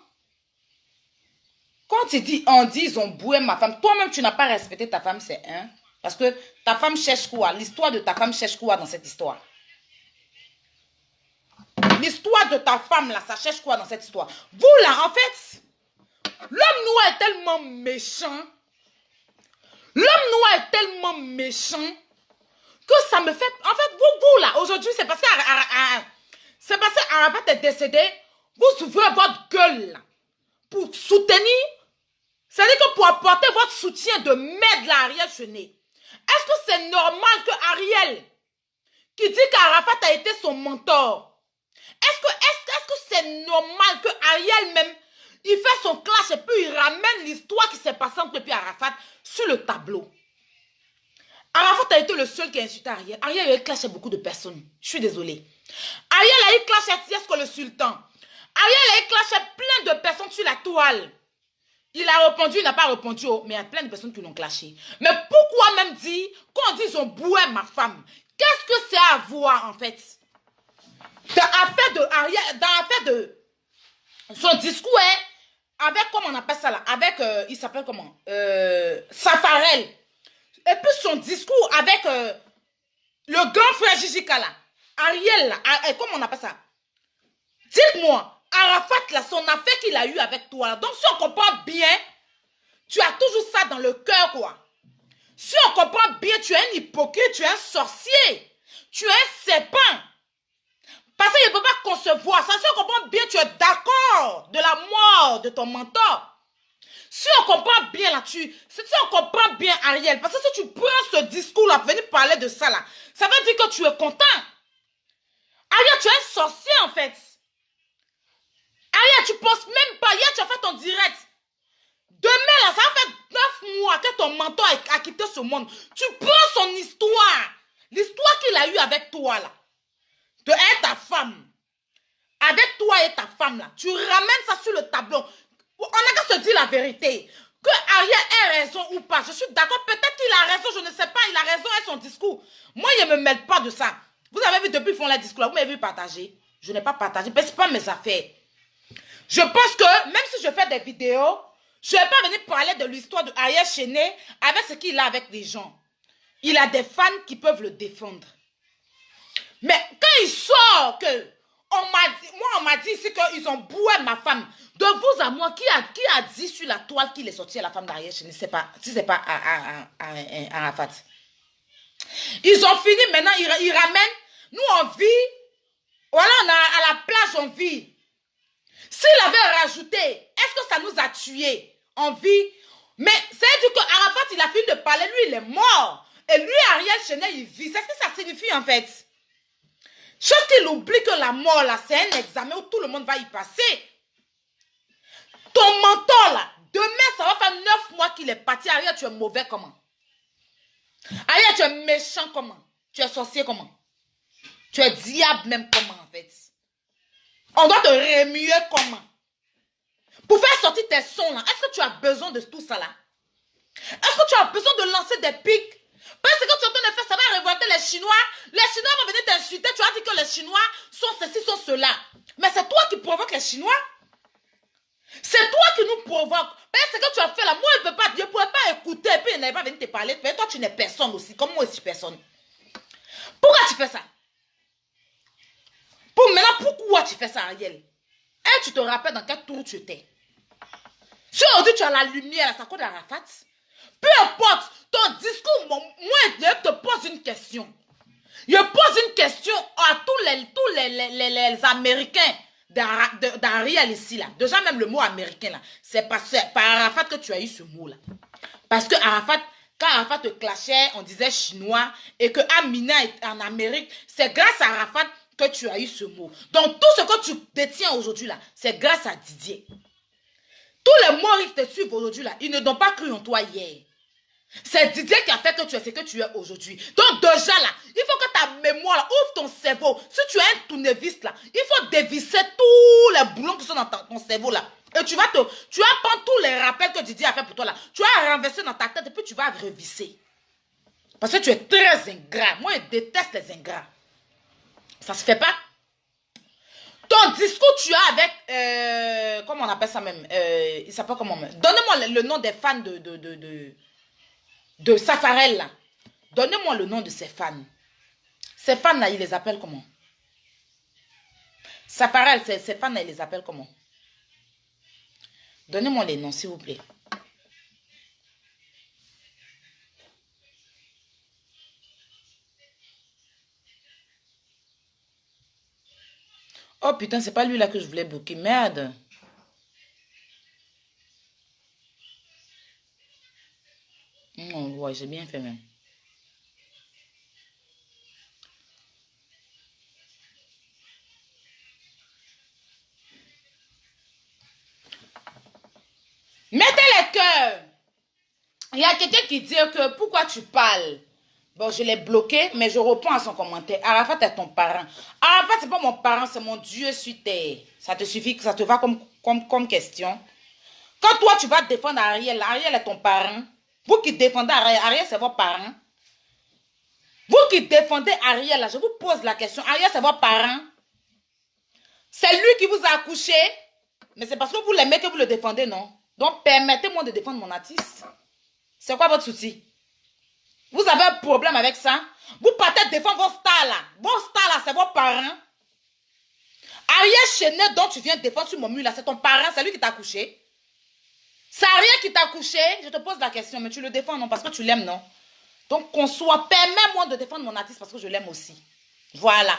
Quand on dit, ils ont boué ma femme, toi-même, tu n'as pas respecté ta femme, c'est un. Parce que ta femme cherche quoi? L'histoire de ta femme cherche quoi dans cette histoire? L'histoire de ta femme, là, ça cherche quoi dans cette histoire? Vous, là, en fait, l'homme noir est tellement méchant. L'homme noir est tellement méchant que ça me fait... En fait, vous là, aujourd'hui, c'est parce qu'Arafat est décédé, vous ouvrez votre gueule là, pour soutenir, c'est-à-dire que pour apporter votre soutien de m'aide à Ariel Chenet. Est-ce que c'est normal que Ariel, qui dit qu'Arafat a été son mentor, est-ce que c'est normal que Ariel même, Il fait son clash et puis il ramène l'histoire qui s'est passée entre lui et Arafat sur le tableau. Arafat a été le seul qui a insulté Ariel. Ariel a clashé beaucoup de personnes. Je suis désolée. Ariel a eu clashé Tiesco le sultan. Ariel a eu clashé plein de personnes sur la toile. Il a répondu, il n'a pas répondu, mais il y a plein de personnes qui l'ont clashé. Mais pourquoi même dire, quand on dit ils ont boué ma femme, qu'est-ce que c'est à voir en fait? Dans l'affaire de Ariel, dans l'affaire de son discours, hein, avec, comment on appelle ça là, avec, il s'appelle comment, Safarel. Et puis son discours avec le grand frère Gigi Kala, Ariel là, comment on appelle ça? Dites-moi, Arafat là, son affaire qu'il a eu avec toi. Donc si on comprend bien, tu as toujours ça dans le cœur quoi. Si on comprend bien, tu es un hypocrite, tu es un sorcier, tu es un serpent. Parce qu'il ne peut pas concevoir ça. Si on comprend bien, tu es d'accord de la mort de ton mentor. Si on comprend bien là-dessus, si on comprend bien Ariel, parce que si tu prends ce discours-là pour venir parler de ça là, ça veut dire que tu es content. Ariel, tu es un sorcier en fait. Ariel, tu penses même pas. Hier, tu as fait ton direct. Demain, là, ça fait 9 mois que ton mentor a quitté ce monde. Tu prends son histoire. L'histoire qu'il a eue avec toi, là. De être ta femme. Avec toi et ta femme, là. Tu ramènes ça sur le tableau. On n'a qu'à se dire la vérité. Que Ariel ait raison ou pas. Je suis d'accord. Peut-être qu'il a raison. Je ne sais pas. Il a raison avec son discours. Moi, je ne me mêle pas de ça. Vous avez vu, depuis qu'ils font les discours, là, vous m'avez vu partager. Je n'ai pas partagé. Mais ce n'est pas mes affaires. Je pense que même si je fais des vidéos, je ne vais pas venir parler de l'histoire de Ariel Chené avec ce qu'il a avec des gens. Il a des fans qui peuvent le défendre. Mais quand il sort que on m'a dit ici qu'ils ont boué ma femme. De vous à moi, qui a dit sur la toile qu'il est sorti à la femme d'Ariel Chené? Si ce n'est pas Arafat. Ils ont fini maintenant, ils ramènent. Nous on vit. Voilà, on a à la plage on vit. S'il avait rajouté, est-ce que ça nous a tués en vie? Mais c'est-à-dire qu'Arafat, il a fini de parler, lui, il est mort. Et lui, Ariel Chené, il vit. C'est ce que ça signifie, en fait. Chose qu'il oublie que la mort, là, c'est un examen où tout le monde va y passer. Ton mentor, là, demain, ça va faire 9 mois qu'il est parti. Ariel, tu es mauvais comment? Ariel, tu es méchant comment? Tu es sorcier comment? Tu es diable même comment, en fait? On doit te remuer comment? Pour faire sortir tes sons là, est-ce que tu as besoin de tout ça là? Est-ce que tu as besoin de lancer des pics? Parce que tu es en train de faire, ça va révolter les Chinois. Les Chinois vont venir t'insulter. Tu as dit que les Chinois sont ceci, sont cela. Mais c'est toi qui provoques les Chinois. C'est toi qui nous provoque. Parce que ce que tu as fait là, moi je ne pourrais pas écouter. Et puis il n'avait pas venu te parler. Mais toi tu n'es personne aussi. Comme moi aussi personne. Pourquoi tu fais ça? Pourquoi tu fais ça, Ariel? Et tu te rappelles dans quel tour tu étais? Si aujourd'hui tu as la lumière, ça compte d'Arafat. Peu importe, ton discours, moi je te pose une question. Je pose une question à tous les Américains d'Ariel ici là. Déjà même le mot américain là, c'est par Arafat que tu as eu ce mot là. Parce que Arafat, quand Arafat te clashait, on disait chinois et que Amina est en Amérique, c'est grâce à Arafat que tu as eu ce mot. Donc tout ce que tu détiens aujourd'hui là, c'est grâce à Didier. Tous les morts qui te suivent aujourd'hui là, ils ne n'ont pas cru en toi hier. C'est Didier qui a fait que tu es ce que tu es aujourd'hui. Donc déjà là, il faut que ta mémoire là, ouvre ton cerveau. Si tu es un tournevis là, il faut dévisser tous les boulons qui sont dans ton cerveau là. Et tu vas prendre tous les rappels que Didier a fait pour toi là. Tu vas renverser dans ta tête et puis tu vas revisser. Parce que tu es très ingrat. Moi, je déteste les ingrats. Ça se fait pas. Ton discours, tu as avec... comment on appelle ça même? Il s'appelle comment même? Donnez-moi le nom des fans de Safarel là. Donnez-moi le nom de ces fans. Ces fans là, ils les appellent comment? Safarel, ces fans là, ils les appellent comment? Donnez-moi les noms, s'il vous plaît. Oh putain, c'est pas lui là que je voulais booker. Merde. Ouais, j'ai bien fait même. Mettez les cœurs. Il y a quelqu'un qui dit que pourquoi tu parles? Bon, je l'ai bloqué, mais je réponds à son commentaire. Arafat est ton parent. Arafat, c'est pas mon parent, c'est mon Dieu sur terre. Ça te suffit, ça te va comme question. Quand toi, tu vas défendre Ariel, Ariel est ton parent. Vous qui défendez Ariel, Ariel, c'est votre parent. Vous qui défendez Ariel, là, je vous pose la question. Ariel, c'est votre parent. C'est lui qui vous a accouché. Mais c'est parce que vous l'aimez que vous le défendez, non? Donc, permettez-moi de défendre mon artiste. C'est quoi votre souci? Vous avez un problème avec ça? Vous partez défendre vos stars là. Vos stars là, c'est vos parents. Ariel Chenet dont tu viens défendre sur mon mur là, c'est ton parent, c'est lui qui t'a accouché. C'est Ariel qui t'a accouché. Je te pose la question, mais tu le défends non? Parce que tu l'aimes, non? Donc qu'on soit, permets-moi de défendre mon artiste parce que je l'aime aussi. Voilà.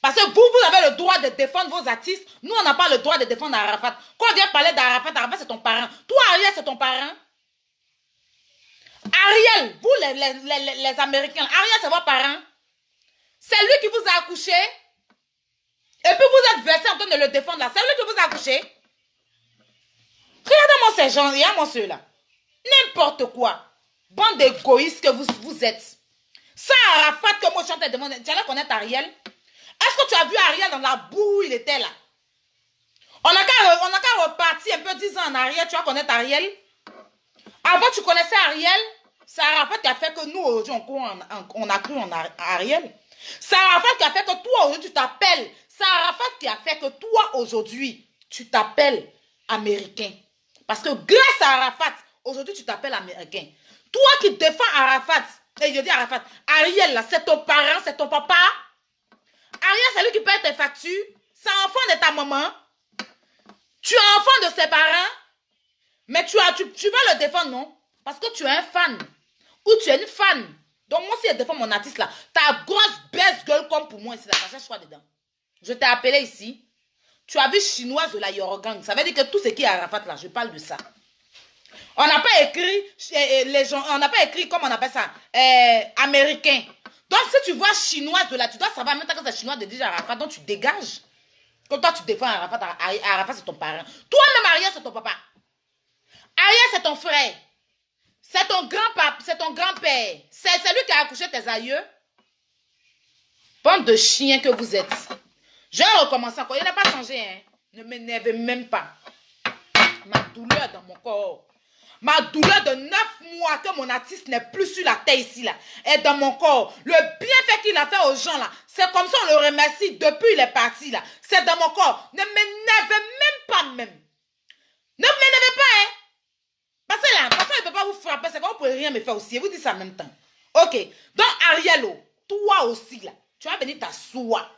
Parce que vous avez le droit de défendre vos artistes. Nous, on n'a pas le droit de défendre Arafat. Quand on vient parler d'Arafat, Arafat c'est ton parent. Toi, Ariel, c'est ton parent. Ariel, vous les Américains, Ariel c'est votre parent. C'est lui qui vous a accouché. Et puis vous êtes versé en train de le défendre là. C'est lui qui vous a accouché. Regardez-moi ces gens, regardez-moi ceux-là. N'importe quoi. Bande d'égoïstes que vous êtes. Ça Arafat que moi je suis en train de demander. Tu allais connaître Ariel? Est-ce que tu as vu Ariel dans la boue où il était là? On n'a qu'à repartir un peu 10 ans en arrière, tu vas connaître Ariel. Avant, tu connaissais Ariel. C'est Arafat qui a fait que nous, aujourd'hui, on a cru en Ariel. C'est Arafat qui a fait que toi, aujourd'hui, tu t'appelles. C'est Arafat qui a fait que toi, aujourd'hui, tu t'appelles américain. Parce que grâce à Arafat, aujourd'hui, tu t'appelles américain. Toi qui défends Arafat, et je dis Arafat, Ariel, là, c'est ton parent, c'est ton papa. Ariel, c'est lui qui paye tes factures. C'est enfant de ta maman. Tu es enfant de ses parents. Mais tu vas le défendre, non? Parce que tu es un fan. Ou tu es une fan. Donc moi, si je défends mon artiste là, ta grosse baisse gueule comme pour moi ici, là, ça cherche quoi dedans? Je t'ai appelé ici. Tu as vu chinoise de la Yorogang. Ça veut dire que tout ce qui est Arafat là, je parle de ça. On n'a pas écrit, les gens, on n'a pas écrit, comme on appelle ça, américain. Donc si tu vois chinoise de là, tu dois savoir même que c'est chinois de dire Arafat, donc tu dégages. Quand toi tu défends Arafat, Arafat c'est ton parent. Toi-même Ariel c'est ton papa. Ariel c'est ton frère. C'est ton grand-papa, c'est ton grand-père. C'est lui qui a accouché tes aïeux. Bande de chiens que vous êtes. Je vais recommencer encore. Il n'a pas changé, hein. Ne m'énervez même pas. Ma douleur dans mon corps. Ma douleur de 9 mois que mon artiste n'est plus sur la terre ici, là, est dans mon corps. Le bienfait qu'il a fait aux gens, là, c'est comme ça on le remercie depuis il est parti, là. C'est dans mon corps. Ne m'énervez même pas, même. Ne m'énervez pas, hein. Parce que là, il ne peut pas vous frapper, c'est comme vous ne pouvez rien me faire aussi. Et vous dites ça en même temps. Ok. Donc, Ariel, toi aussi, là, tu vas venir t'asseoir.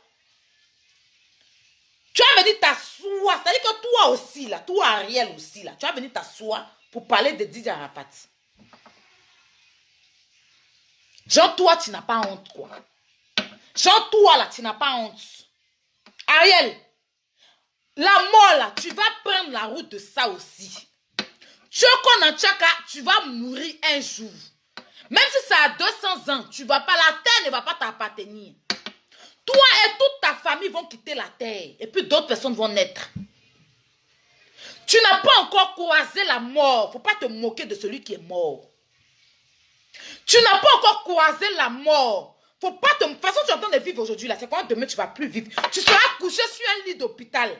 Tu vas venir t'asseoir. C'est-à-dire que toi aussi, là, toi, Ariel aussi, là, tu vas venir t'asseoir pour parler de Didier Arafat. Genre, toi, tu n'as pas honte, quoi. Genre, toi, là, tu n'as pas honte. Ariel, la mort, là, tu vas prendre la route de ça aussi. Tu vas mourir un jour. Même si ça a 200 ans, tu vas pas, la terre ne va pas t'appartenir. Toi et toute ta famille vont quitter la terre. Et puis d'autres personnes vont naître. Tu n'as pas encore croisé la mort. Il ne faut pas te moquer de celui qui est mort. Tu n'as pas encore croisé la mort. Faut pas te... De toute façon, tu es en train de vivre aujourd'hui. C'est quand demain, tu ne vas plus vivre. Tu seras couché sur un lit d'hôpital.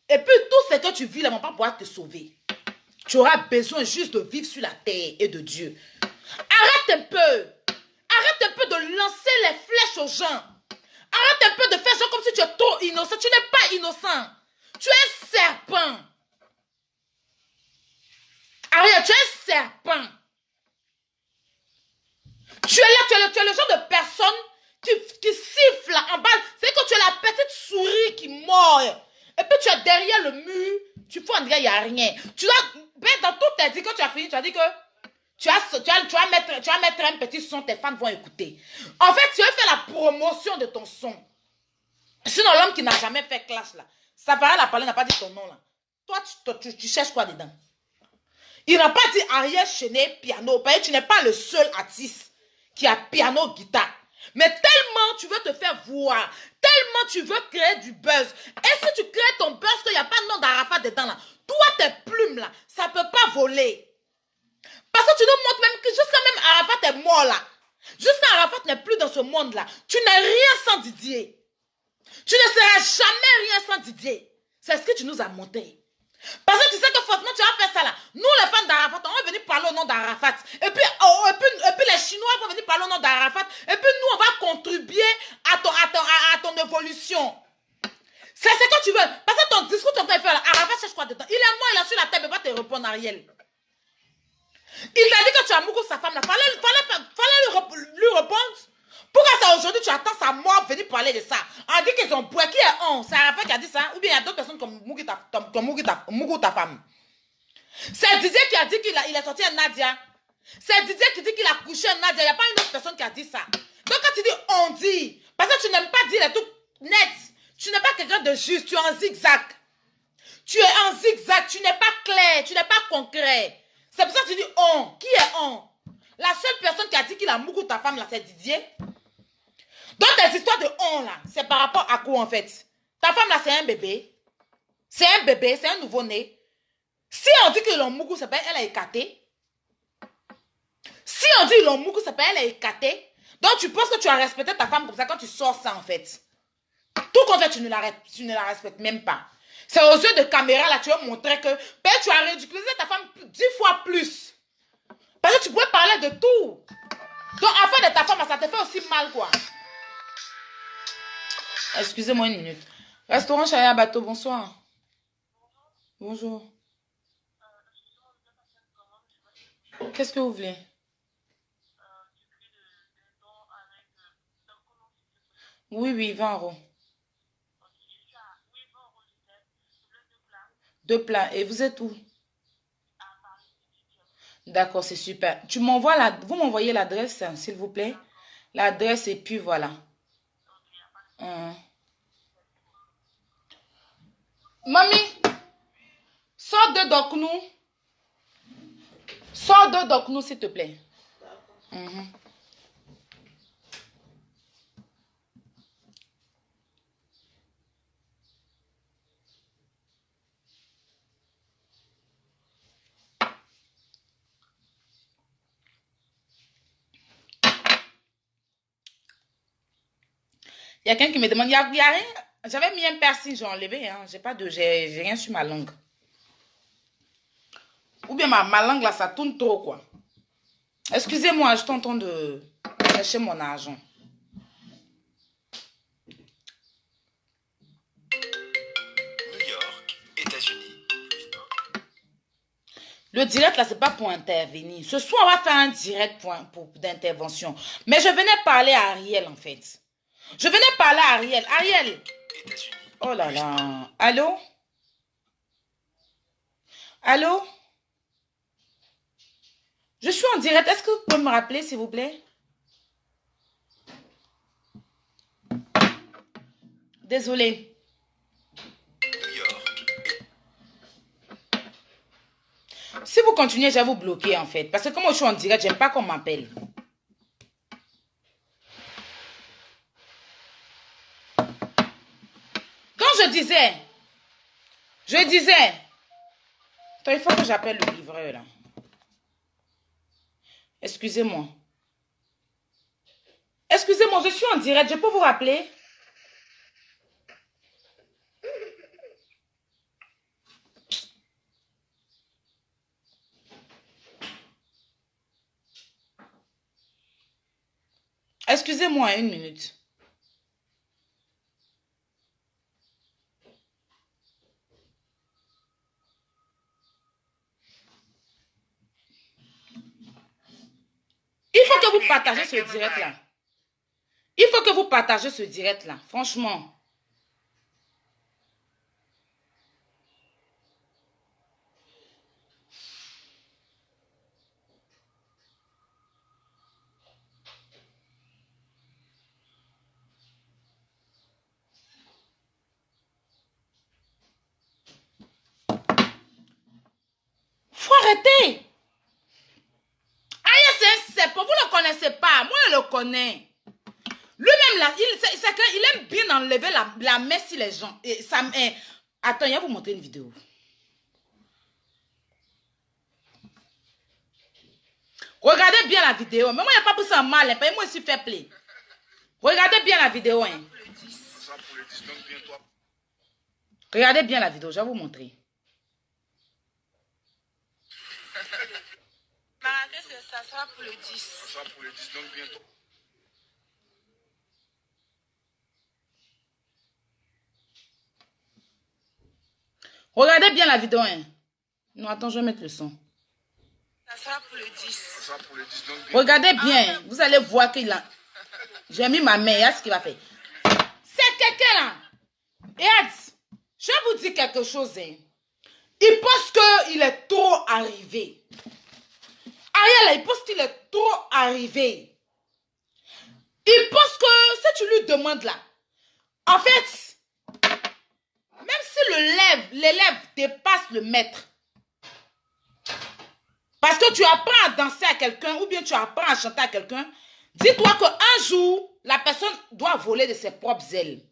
Et puis tout ce que tu vis là, ne va pas pouvoir te sauver. Tu auras besoin juste de vivre sur la terre et de Dieu. Arrête un peu. Arrête un peu de lancer les flèches aux gens. Arrête un peu de faire genre comme si tu es trop innocent. Tu n'es pas innocent. Tu es un serpent. Ariel, tu es un serpent. Tu es là, tu es le genre de personne qui siffle en bas. C'est que tu es la petite souris qui mord. Et puis tu es derrière le mur. Tu fais en dire, il n'y a rien. Tu dois, dans tout tes dit que tu as fini, tu as dit que tu vas mettre un petit son, tes fans vont écouter. En fait, tu veux faire la promotion de ton son. Sinon, l'homme qui n'a jamais fait clash, là, ça va la parler, n'a pas dit ton nom, là. Toi, tu cherches quoi dedans? Il n'a pas dit Ariel Chenet, piano. Parce que tu n'es pas le seul artiste qui a piano, guitare. Mais tellement tu veux te faire voir, tellement tu veux créer du buzz. Et si tu crées ton buzz, qu'il n'y a pas de nom d'Arafat dedans, là, toi, tes plumes fume là, ça ne peut pas voler. Parce que tu nous montres même que jusqu'à même Arafat est mort là. Jusqu'à Arafat n'est plus dans ce monde là. Tu n'es rien sans Didier. Tu ne seras jamais rien sans Didier. C'est ce que tu nous as montré. Parce que tu sais que forcément tu vas faire ça là. Nous les fans d'Arafat, on va venir parler au nom d'Arafat. Et puis les Chinois vont venir parler au nom d'Arafat. Et puis nous on va contribuer à ton évolution. C'est ce que tu veux. Parce que ton discours, ton fait là, Arafat cherche quoi dedans? Il est mort, il a sur la table, il va te répondre, Ariel. Il t'a dit que tu as Mougou sa femme là. Fallait lui répondre. Pourquoi ça aujourd'hui tu attends sa mort venir parler de ça? On dit qu'ils ont boué. Qui est on? C'est Arafat qui a dit ça? Ou bien il y a d'autres personnes comme Mougou ta femme? C'est Didier qui a dit qu'il est sorti à Nadia. C'est Didier qui dit qu'il a couché à Nadia. Il n'y a pas une autre personne qui a dit ça. Donc quand tu dis on dit, parce que tu n'aimes pas dire les trucs nets. Tu n'es pas quelqu'un de juste, tu es en zigzag. Tu es en zigzag, tu n'es pas clair, tu n'es pas concret. C'est pour ça que tu dis on. Qui est on? La seule personne qui a dit qu'il a Mougou ta femme là, c'est Didier. Donc tes histoires de on là, c'est par rapport à quoi en fait? Ta femme là, c'est un bébé. C'est un bébé, c'est un nouveau-né. Si on dit que l'on Mougou, c'est pas elle a écarté. Si on dit l'on Mougou, c'est pas elle a écarté. Donc tu penses que tu as respecté ta femme comme ça quand tu sors ça en fait. Tout comme ça, tu ne la respectes même pas. C'est aux yeux de caméra, là, tu veux montrer que tu as ridiculisé ta femme 10 fois plus. Parce que tu pouvais parler de tout. Donc, afin de ta femme, ça te fait aussi mal, quoi. Excusez-moi une minute. Restaurant Chaya Bateau, bonsoir. Bonjour. Qu'est-ce que vous voulez? Oui, 20 euros. 2 plats. Et vous êtes où? D'accord, c'est super. Vous m'envoyez l'adresse, s'il vous plaît. L'adresse et puis voilà. Mamie, sors de Doknou. Sors de Doknou, s'il te plaît. Il y a quelqu'un qui me demande, il y a rien. J'avais mis un piercing, j'ai enlevé. Hein. J'ai rien sur ma langue. Ou bien ma langue là, ça tourne trop quoi. Excusez-moi, je suis en train de chercher mon argent. New York, États-Unis. Le direct là, c'est pas pour intervenir. Ce soir, on va faire un direct d'intervention. Mais je venais parler à Ariel en fait. Je venais parler à Ariel. Ariel. Oh là là. Allô? Allô? Je suis en direct. Est-ce que vous pouvez me rappeler, s'il vous plaît? Désolée. New York. Si vous continuez, je vais vous bloquer en fait. Parce que comme je suis en direct, j'aime pas qu'on m'appelle. Je disais, attends, il faut que j'appelle le livreur là. Excusez-moi. Excusez-moi, je suis en direct, je peux vous rappeler? Excusez-moi une minute. Il faut que vous partagez ce direct-là. Il faut que vous partagez ce direct-là, franchement. Faut arrêter. C'est pour vous ne le connaissez pas. Moi, je le connais. Lui-même, là, il aime bien enlever la main sur les gens. Et ça, attends, il va vous montrer une vidéo. Regardez bien la vidéo. Mais moi, il n'y a pas pris ça en mal. Hein. Moi, je suis fait plaisir. Regardez bien la vidéo. Hein. Ça pour le 10, donc viens-toi. Regardez bien la vidéo. Je vais vous montrer. Marrakech, ça sera pour le 10. Ça pour le 10, donc viens-toi. Regardez bien la vidéo. Hein. Non, attends, je vais mettre le son. Ça sera pour le 10. Ça pour le 10, donc viens-toi. Regardez bien. Vous allez voir qu'il a... J'ai mis ma main. Il y a ce qu'il va faire. C'est quelqu'un là. Et je vais vous dire quelque chose. Hein. Il pense qu'il est trop arrivé. Ariel, là, il pense qu'il est trop arrivé. Il pense que si tu lui demandes là, en fait, même si l'élève dépasse le maître, parce que tu apprends à danser à quelqu'un ou bien tu apprends à chanter à quelqu'un, dis-toi qu'un jour, la personne doit voler de ses propres ailes.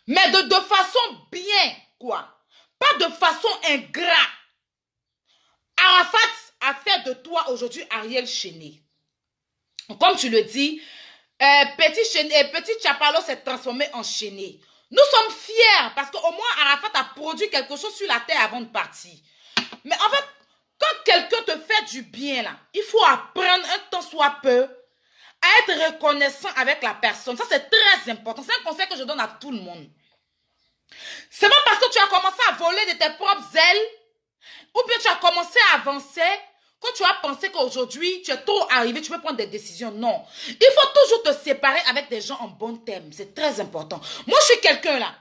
Mais de façon bien, quoi. Pas de façon ingrat. Arafat a fait de toi aujourd'hui Ariel Chéné. Comme tu le dis, petit Chapalo s'est transformé en Chéné. Nous sommes fiers parce qu'au moins Arafat a produit quelque chose sur la terre avant de partir. Mais en fait, quand quelqu'un te fait du bien, là, il faut apprendre un temps soit peu à être reconnaissant avec la personne. Ça, c'est très important. C'est un conseil que je donne à tout le monde. C'est pas parce que tu as commencé à voler de tes propres ailes ou bien tu as commencé à avancer que tu as pensé qu'aujourd'hui tu es trop arrivé, tu peux prendre des décisions. Non. Il faut toujours te séparer avec des gens en bon terme. C'est très important. Moi, je suis quelqu'un là.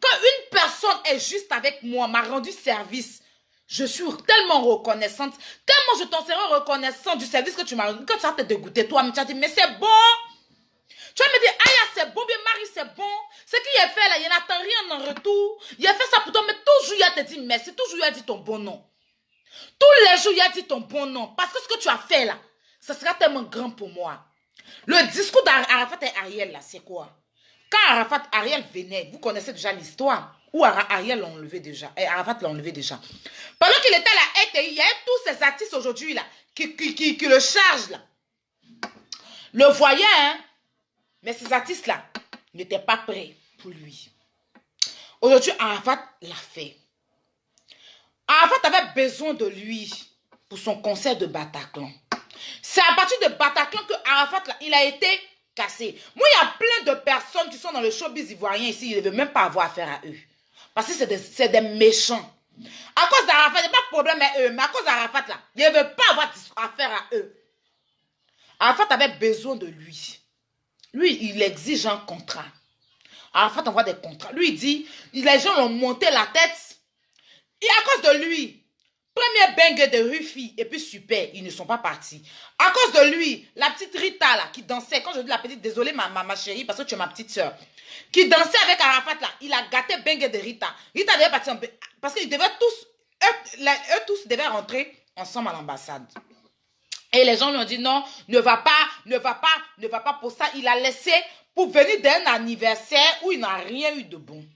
Quand une personne est juste avec moi, m'a rendu service, je suis tellement reconnaissante. Tellement je t'en serai reconnaissante du service que tu m'as rendu. Quand tu as te dégoûté, toi, tu as dit, mais c'est bon. Tu vas me dire, Aya, c'est bon, bien Marie, c'est bon. Ce qu'il a fait là, il n'attend rien en retour. Il a fait ça pour toi, mais toujours il a te dit merci. Toujours il a dit ton bon nom. Tous les jours, il a dit ton bon nom. Parce que ce que tu as fait là, ça sera tellement grand pour moi. Le discours d'Arafat et Ariel là, c'est quoi? Quand Ariel venait, vous connaissez déjà l'histoire. Ou Ariel l'a enlevé déjà. Et Arafat l'a enlevé déjà. Pendant qu'il était là, il y a tous ces artistes aujourd'hui là, qui le chargent là. Le voyait, hein? Mais ces artistes-là n'étaient pas prêts pour lui. Aujourd'hui, Arafat l'a fait. Arafat avait besoin de lui pour son concert de Bataclan. C'est à partir de Bataclan que Arafat, là, il a été cassé. Moi, il y a plein de personnes qui sont dans le showbiz ivoirien ici, ils ne veulent même pas avoir affaire à eux. Parce que c'est des méchants. À cause d'Arafat, il n'y a pas de problème avec eux, mais à cause d'Arafat, là, ils ne veulent pas avoir affaire à eux. Arafat avait besoin de lui. Lui, il exige un contrat. Arafat envoie des contrats. Lui, il dit, les gens l'ont monté la tête. Et à cause de lui, premier bang de Rufi et puis super, ils ne sont pas partis. À cause de lui, la petite Rita là, qui dansait, quand je dis la petite, désolée ma chérie, parce que tu es ma petite soeur, qui dansait avec Arafat là, il a gâté bang de Rita. Rita devait partir parce qu'ils devaient tous, eux tous devaient rentrer ensemble à l'ambassade. Et les gens lui ont dit non, ne va pas pour ça. Il a laissé pour venir d'un anniversaire où il n'a rien eu de bon.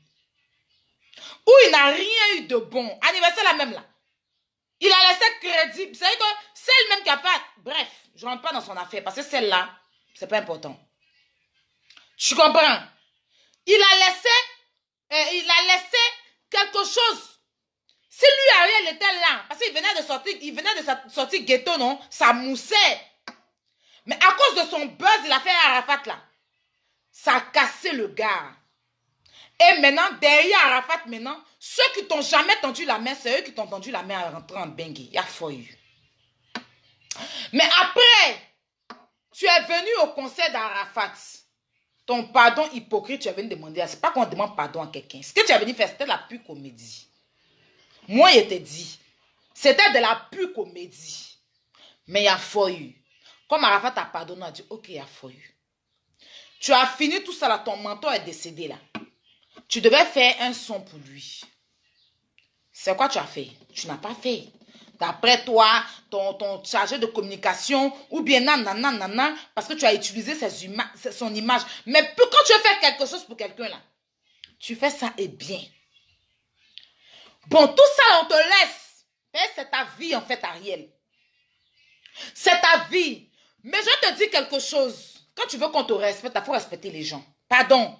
Où il n'a rien eu de bon. Anniversaire là même là. Il a laissé crédit. Vous savez que celle même qui a fait... Bref, je ne rentre pas dans son affaire parce que celle-là, c'est pas important. Tu comprends? Il a laissé quelque chose. Si lui, Ariel était là, parce qu'il venait de sortir ghetto, non? Ça moussait. Mais à cause de son buzz, il a fait Arafat là. Ça a cassé le gars. Et maintenant, derrière Arafat, maintenant, ceux qui t'ont jamais tendu la main, c'est eux qui t'ont tendu la main à rentrer en bengue. Il y a fouille. Mais après, tu es venu au concert d'Arafat. Ton pardon hypocrite, tu es venu demander. C'est pas qu'on demande pardon à quelqu'un. Ce que tu es venu faire, c'était la pure comédie. Moi, je t'ai dit, c'était de la pure comédie. Mais il y a fouille. Comme Arafat a pardonné, on a dit, ok, il y a fouille. Tu as fini tout ça là, ton mentor est décédé là. Tu devais faire un son pour lui. C'est quoi tu as fait? Tu n'as pas fait. D'après toi, ton chargé de communication, ou bien nanana, parce que tu as utilisé son image. Mais quand tu veux faire quelque chose pour quelqu'un là, tu fais ça et bien. Bon, tout ça, on te laisse. C'est ta vie, en fait, Ariel. C'est ta vie. Mais je te dis quelque chose. Quand tu veux qu'on te respecte, il faut respecter les gens. Pardon.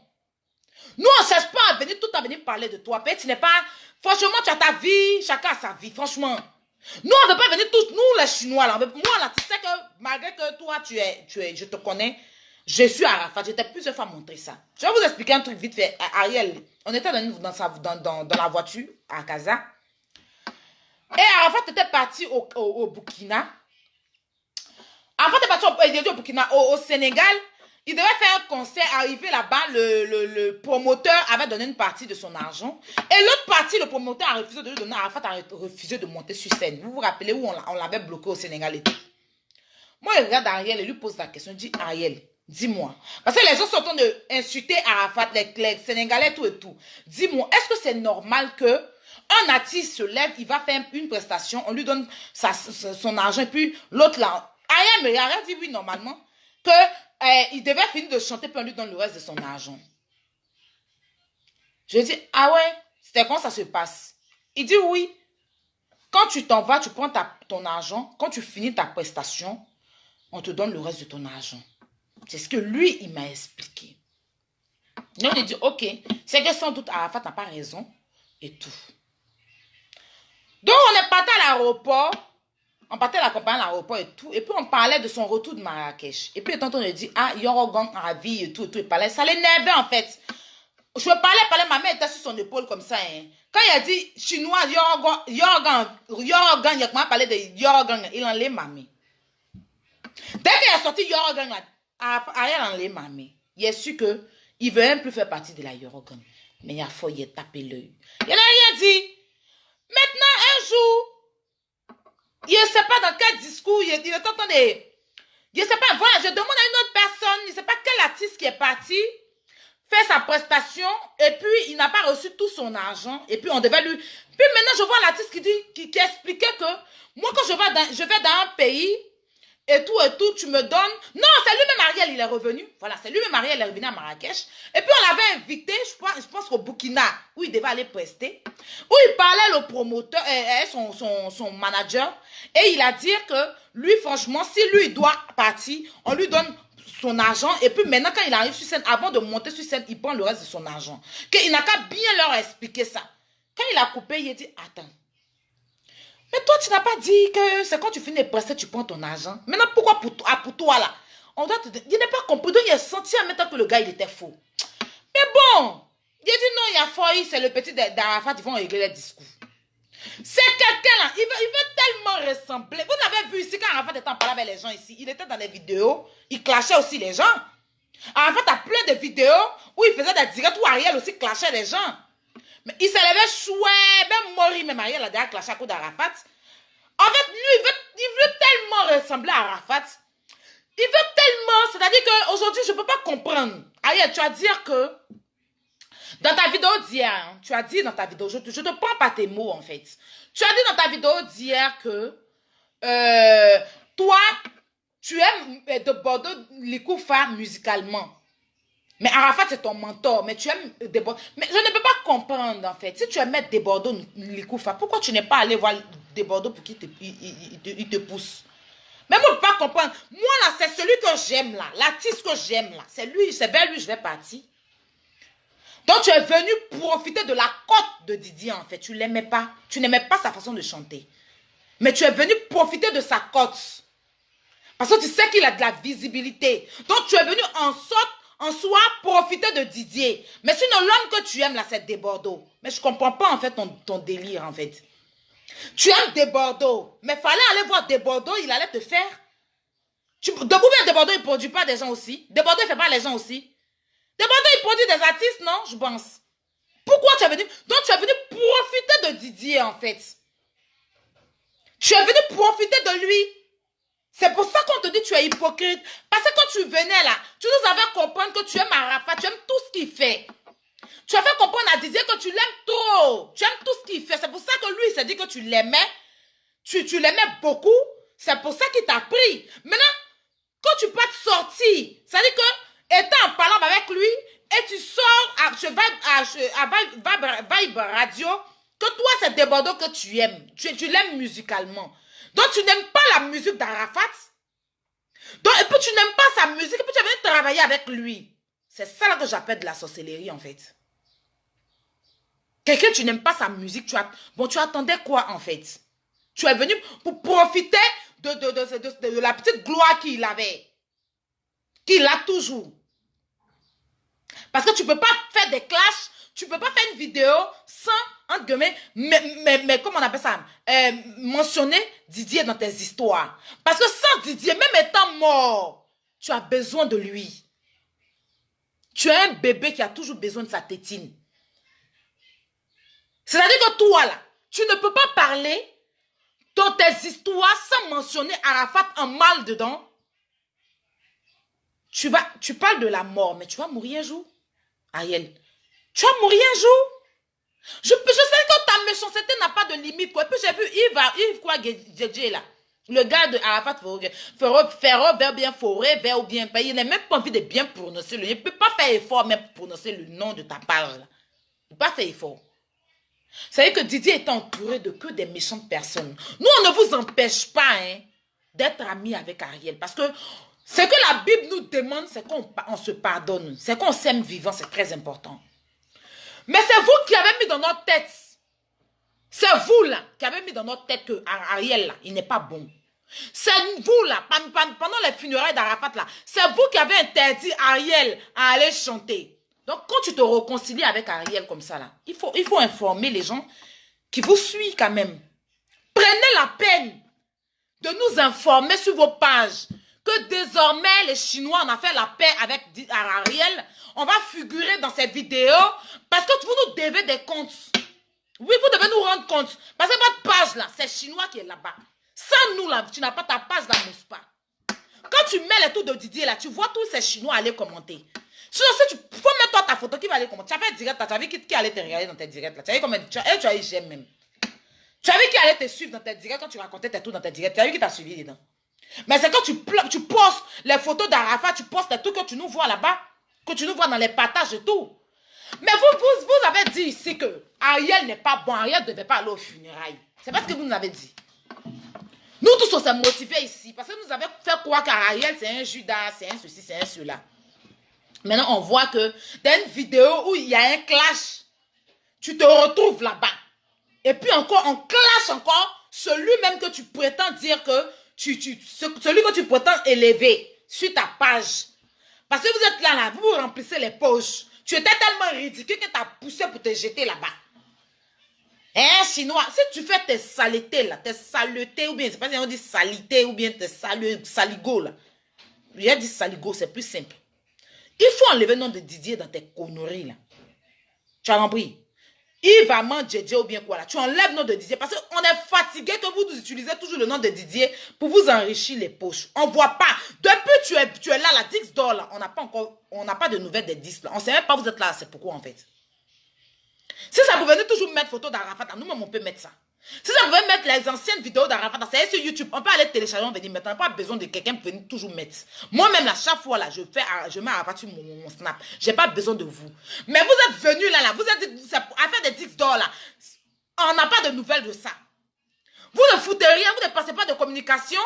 Nous, on ne cherche pas à venir tout à venir parler de toi. Tu n'es pas... Franchement, tu as ta vie, chacun a sa vie, franchement. Nous, on ne veut pas venir tous, nous les Chinois, là. Moi, là, tu sais que malgré que toi, je te connais, je suis Arafat. Je t'ai plusieurs fois montré ça. Je vais vous expliquer un truc vite fait. Ariel, on était dans la voiture à Casa. Et Arafat était parti au Burkina. Arafat était parti au Burkina, au Sénégal. Il devait faire un concert, arrivé là-bas, le promoteur avait donné une partie de son argent. Et l'autre partie, le promoteur a refusé de lui donner. Arafat a refusé de monter sur scène. Vous vous rappelez où on l'avait bloqué au Sénégal et tout. Moi, je regarde Ariel et lui pose la question. Je dis, Ariel, dis-moi. Parce que les gens sont en train d'insulter Arafat, les Sénégalais, tout et tout. Dis-moi, est-ce que c'est normal que un artiste se lève, il va faire une prestation, on lui donne son argent, et puis l'autre là, Ariel dit oui, normalement, que il devait finir de chanter, puis on lui donne le reste de son argent. Je dis, ah ouais, c'était comment ça se passe? Il dit oui. Quand tu t'en vas, tu prends ton argent. Quand tu finis ta prestation, on te donne le reste de ton argent. C'est ce que lui, il m'a expliqué. Donc, il dit, ok, c'est que sans doute Arafat n'a pas raison et tout. Donc, on est parti à l'aéroport. On partait l'accompagner à l'aéroport et tout. Et puis, on parlait de son retour de Marrakech. Et puis, tonton me dit, ah, Yorogan a vie et tout, et tout. Il parlait. Ça l'énervait, en fait. Je parlais, ma mère était sur son épaule comme ça. Hein. Quand il a dit chinois, Yorogan, il a parlé de Yorogan. Il enlève ma main. Dès qu'il a sorti Yorogan, Ariel enlève ma main. Il est su que il ne veut même plus faire partie de la Yorogan. Mais il a fallu y taper l'œil. Il n'a rien dit. Maintenant, un jour, il ne sait pas dans quel discours, il est en train de... Je ne sais pas, voilà, je demande à une autre personne, il ne sait pas quel artiste qui est parti, faire sa prestation, et puis il n'a pas reçu tout son argent, et puis on devait lui... Puis maintenant, je vois l'artiste qui expliquait que, moi quand je vais dans un pays, et tout, tu me donnes... Non, c'est lui-même Ariel, il est revenu. Voilà, c'est lui-même Ariel, il est revenu à Marrakech. Et puis on l'avait invité, je pense qu'au Burkina, où il devait aller prester, où il parlait au promoteur, son manager, et il a dit que lui, franchement, si lui il doit partir, on lui donne son argent, et puis maintenant, quand il arrive sur scène, avant de monter sur scène, il prend le reste de son argent. Il n'a qu'à bien leur expliquer ça. Quand il a coupé, il a dit, attends. Mais toi, tu n'as pas dit que c'est quand tu finis de prester, tu prends ton argent. Maintenant, pourquoi pour toi là? On doit te dire, il n'est pas compris. Donc, il a senti en même temps que le gars, il était faux. Mais bon, il a dit non, il y a failli, c'est le petit d'Arafat, ils vont régler les discours. C'est quelqu'un là, il veut tellement ressembler. Vous avez vu ici, quand Arafat était en parlant avec les gens ici, il était dans les vidéos, il clashait aussi les gens. Arafat a plein de vidéos où il faisait des directs où Ariel aussi clashait les gens. Mais il s'est levé chouette, même Mori, même Ariel a déjà clashé à cause d'Arafat. En fait, lui, il veut tellement ressembler à Arafat. Il veut tellement, c'est-à-dire qu'aujourd'hui, je ne peux pas comprendre. Ariel, tu vas dire que, dans ta vidéo d'hier, tu as dit dans ta vidéo, je te prends pas tes mots en fait. Tu as dit dans ta vidéo d'hier que, toi, tu aimes de Bordeaux Likoufa musicalement. Mais Arafat, c'est ton mentor. Mais tu aimes Desbordeaux. Mais je ne peux pas comprendre, en fait. Si tu aimes Desbordeaux Likoufa, pourquoi tu n'es pas allé voir Desbordeaux pour qu'il te pousse? Mais moi, je ne peux pas comprendre. Moi, là, c'est celui que j'aime, là. L'artiste que j'aime, là. C'est lui, c'est vers lui que je vais partir. Donc, tu es venu profiter de la cote de Didier, en fait. Tu ne l'aimais pas. Tu n'aimais pas sa façon de chanter. Mais tu es venu profiter de sa cote. Parce que tu sais qu'il a de la visibilité. Donc, tu es venu en soi, profiter de Didier. Mais sinon, l'homme que tu aimes, là, c'est Desbordeaux. Mais je ne comprends pas, en fait, ton délire, en fait. Tu aimes Desbordeaux. Mais il fallait aller voir Desbordeaux, il allait te faire. De combien Desbordeaux, il ne produit pas des gens aussi? Desbordeaux, il ne fait pas les gens aussi? Desbordeaux, il produit des artistes, non? Je pense. Pourquoi tu es venu? Donc, tu es venu profiter de Didier, en fait. Tu es venu profiter de lui. C'est pour ça qu'on te dit que tu es hypocrite. Parce que quand tu venais là, tu nous avais comprendre que tu aimes Arafat, tu aimes tout ce qu'il fait. Tu as fait comprendre à Didier que tu l'aimes trop. Tu aimes tout ce qu'il fait. C'est pour ça que lui, il s'est dit que tu l'aimais. Tu l'aimais beaucoup. C'est pour ça qu'il t'a pris. Maintenant, quand tu peux te sortir, ça dit que, étant en parlant avec lui, et tu sors à Vibe Radio, que toi, c'est Desbordeaux que tu aimes. Tu l'aimes musicalement. Donc, tu n'aimes pas la musique d'Arafat. Donc, et puis tu n'aimes pas sa musique, et puis tu es venu travailler avec lui. C'est ça là que j'appelle de la sorcellerie, en fait. Quelqu'un, tu n'aimes pas sa musique, tu attendais quoi, en fait? Tu es venu pour profiter de la petite gloire qu'il avait. Qu'il a toujours. Parce que tu ne peux pas faire des clashs, tu ne peux pas faire une vidéo sans, entre guillemets, mais comment on appelle ça? Mentionner Didier dans tes histoires. Parce que sans Didier, même étant mort, tu as besoin de lui. Tu es un bébé qui a toujours besoin de sa tétine. C'est-à-dire que toi, là, tu ne peux pas parler dans tes histoires sans mentionner Arafat en mal dedans. Tu parles de la mort, mais tu vas mourir un jour, Ariel. Tu vas mourir un jour. Je sais que ta méchanceté n'a pas de limite, quoi. Et puis j'ai vu Yves quoi, Djedje, là. Le gars de Arafat Ferro, vers bien forêt, vers ou bien payé. Il n'a même pas envie de bien prononcer le nom. Il ne peut pas faire effort même pour prononcer le nom de ta page, là. Il ne peut pas faire effort. Vous savez que Didier est entouré de que des méchantes personnes. Nous, on ne vous empêche pas hein, d'être amis avec Ariel. Parce que ce que la Bible nous demande, c'est qu'on se pardonne. C'est qu'on s'aime vivant, c'est très important. Mais c'est vous qui avez mis dans notre tête. C'est vous là qui avez mis dans notre tête que Ariel là, il n'est pas bon. C'est vous là, pendant les funérailles d'Arafat là, c'est vous qui avez interdit Ariel à aller chanter. Donc, quand tu te réconcilies avec Ariel comme ça, là, il faut informer les gens qui vous suivent quand même. Prenez la peine de nous informer sur vos pages que désormais, les Chinois, on a fait la paix avec Ariel. On va figurer dans ces vidéos parce que vous nous devez des comptes. Oui, vous devez nous rendre compte. Parce que votre page, là, c'est Chinois qui est là-bas. Sans nous, là, tu n'as pas ta page dans Mouspa. Quand tu mets les tours de Didier, là, tu vois tous ces Chinois aller commenter. Sinon, si tu faut mettre toi ta photo, qui va aller commenter? Tu as fait direct, tu as vu qui allait te regarder dans tes directs là. Tu as vu comment tu as eu j'aime même. Tu as vu qui allait te suivre dans tes directs quand tu racontais tes tours dans tes directs. Tu as vu qui t'a suivi dedans. Mais c'est quand tu postes les photos d'Arafat, tu postes les trucs que tu nous vois là-bas, que tu nous vois dans les partages et tout. Mais vous avez dit ici que Ariel n'est pas bon, Ariel ne devait pas aller aux funérailles. C'est pas ce que vous nous avez dit. Nous tous on s'est motivés ici parce que nous avons fait croire qu'Ariel c'est un Judas, c'est un ceci, c'est un cela. Maintenant, on voit que dans une vidéo où il y a un clash, tu te retrouves là-bas. Et puis encore, on clash encore celui même que tu prétends dire que celui que tu prétends élever sur ta page. Parce que vous êtes là, vous remplissez les poches. Tu étais tellement ridicule que tu as poussé pour te jeter là-bas. Hein, Chinois, si tu fais tes saletés là, tes saletés, ou bien, c'est pas si on dit salité, ou bien tes saligots là. J'ai dit saligo, c'est plus simple. Il faut enlever le nom de Didier dans tes conneries là. Tu as compris? Yves Amand Djedje ou bien quoi là. Tu enlèves le nom de Didier parce qu'on est fatigué que vous utilisez toujours le nom de Didier pour vous enrichir les poches. On ne voit pas. Depuis tu es là, la Dix d'or là, on n'a pas de nouvelles des 10 là. On ne sait même pas où vous êtes là, c'est pourquoi en fait. Si ça pouvait toujours mettre photo d'Arafat, nous-mêmes on peut mettre ça. Si ça pouvait mettre les anciennes vidéos d'Arafat, c'est sur YouTube. On peut aller télécharger, on va dire maintenant. On n'a pas besoin de quelqu'un pour venir toujours mettre. Moi-même, à chaque fois, là, je mets Arafat sur mon snap. Je n'ai pas besoin de vous. Mais vous êtes venus là, vous êtes dit, c'est affaire des 10 dollars là. On n'a pas de nouvelles de ça. Vous ne foutez rien, vous ne passez pas de communication.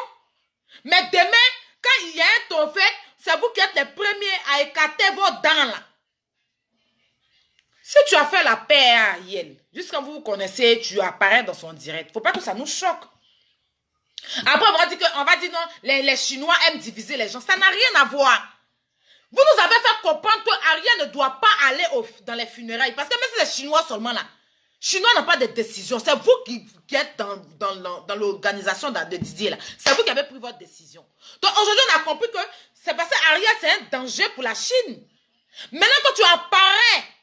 Mais demain, quand il y a un trophée, c'est vous qui êtes les premiers à écarter vos dents là. Si tu as fait la paix à Ariel, jusqu'à vous vous connaissez, tu apparais dans son direct. Il ne faut pas que ça nous choque. Après, on va dire non, les Chinois aiment diviser les gens. Ça n'a rien à voir. Vous nous avez fait comprendre que Ariel ne doit pas aller dans les funérailles. Parce que même si les Chinois seulement là, Chinois n'ont pas de décision. C'est vous qui êtes dans l'organisation de Didier là. C'est vous qui avez pris votre décision. Donc aujourd'hui, on a compris que c'est parce que Ariel c'est un danger pour la Chine. Maintenant que tu apparais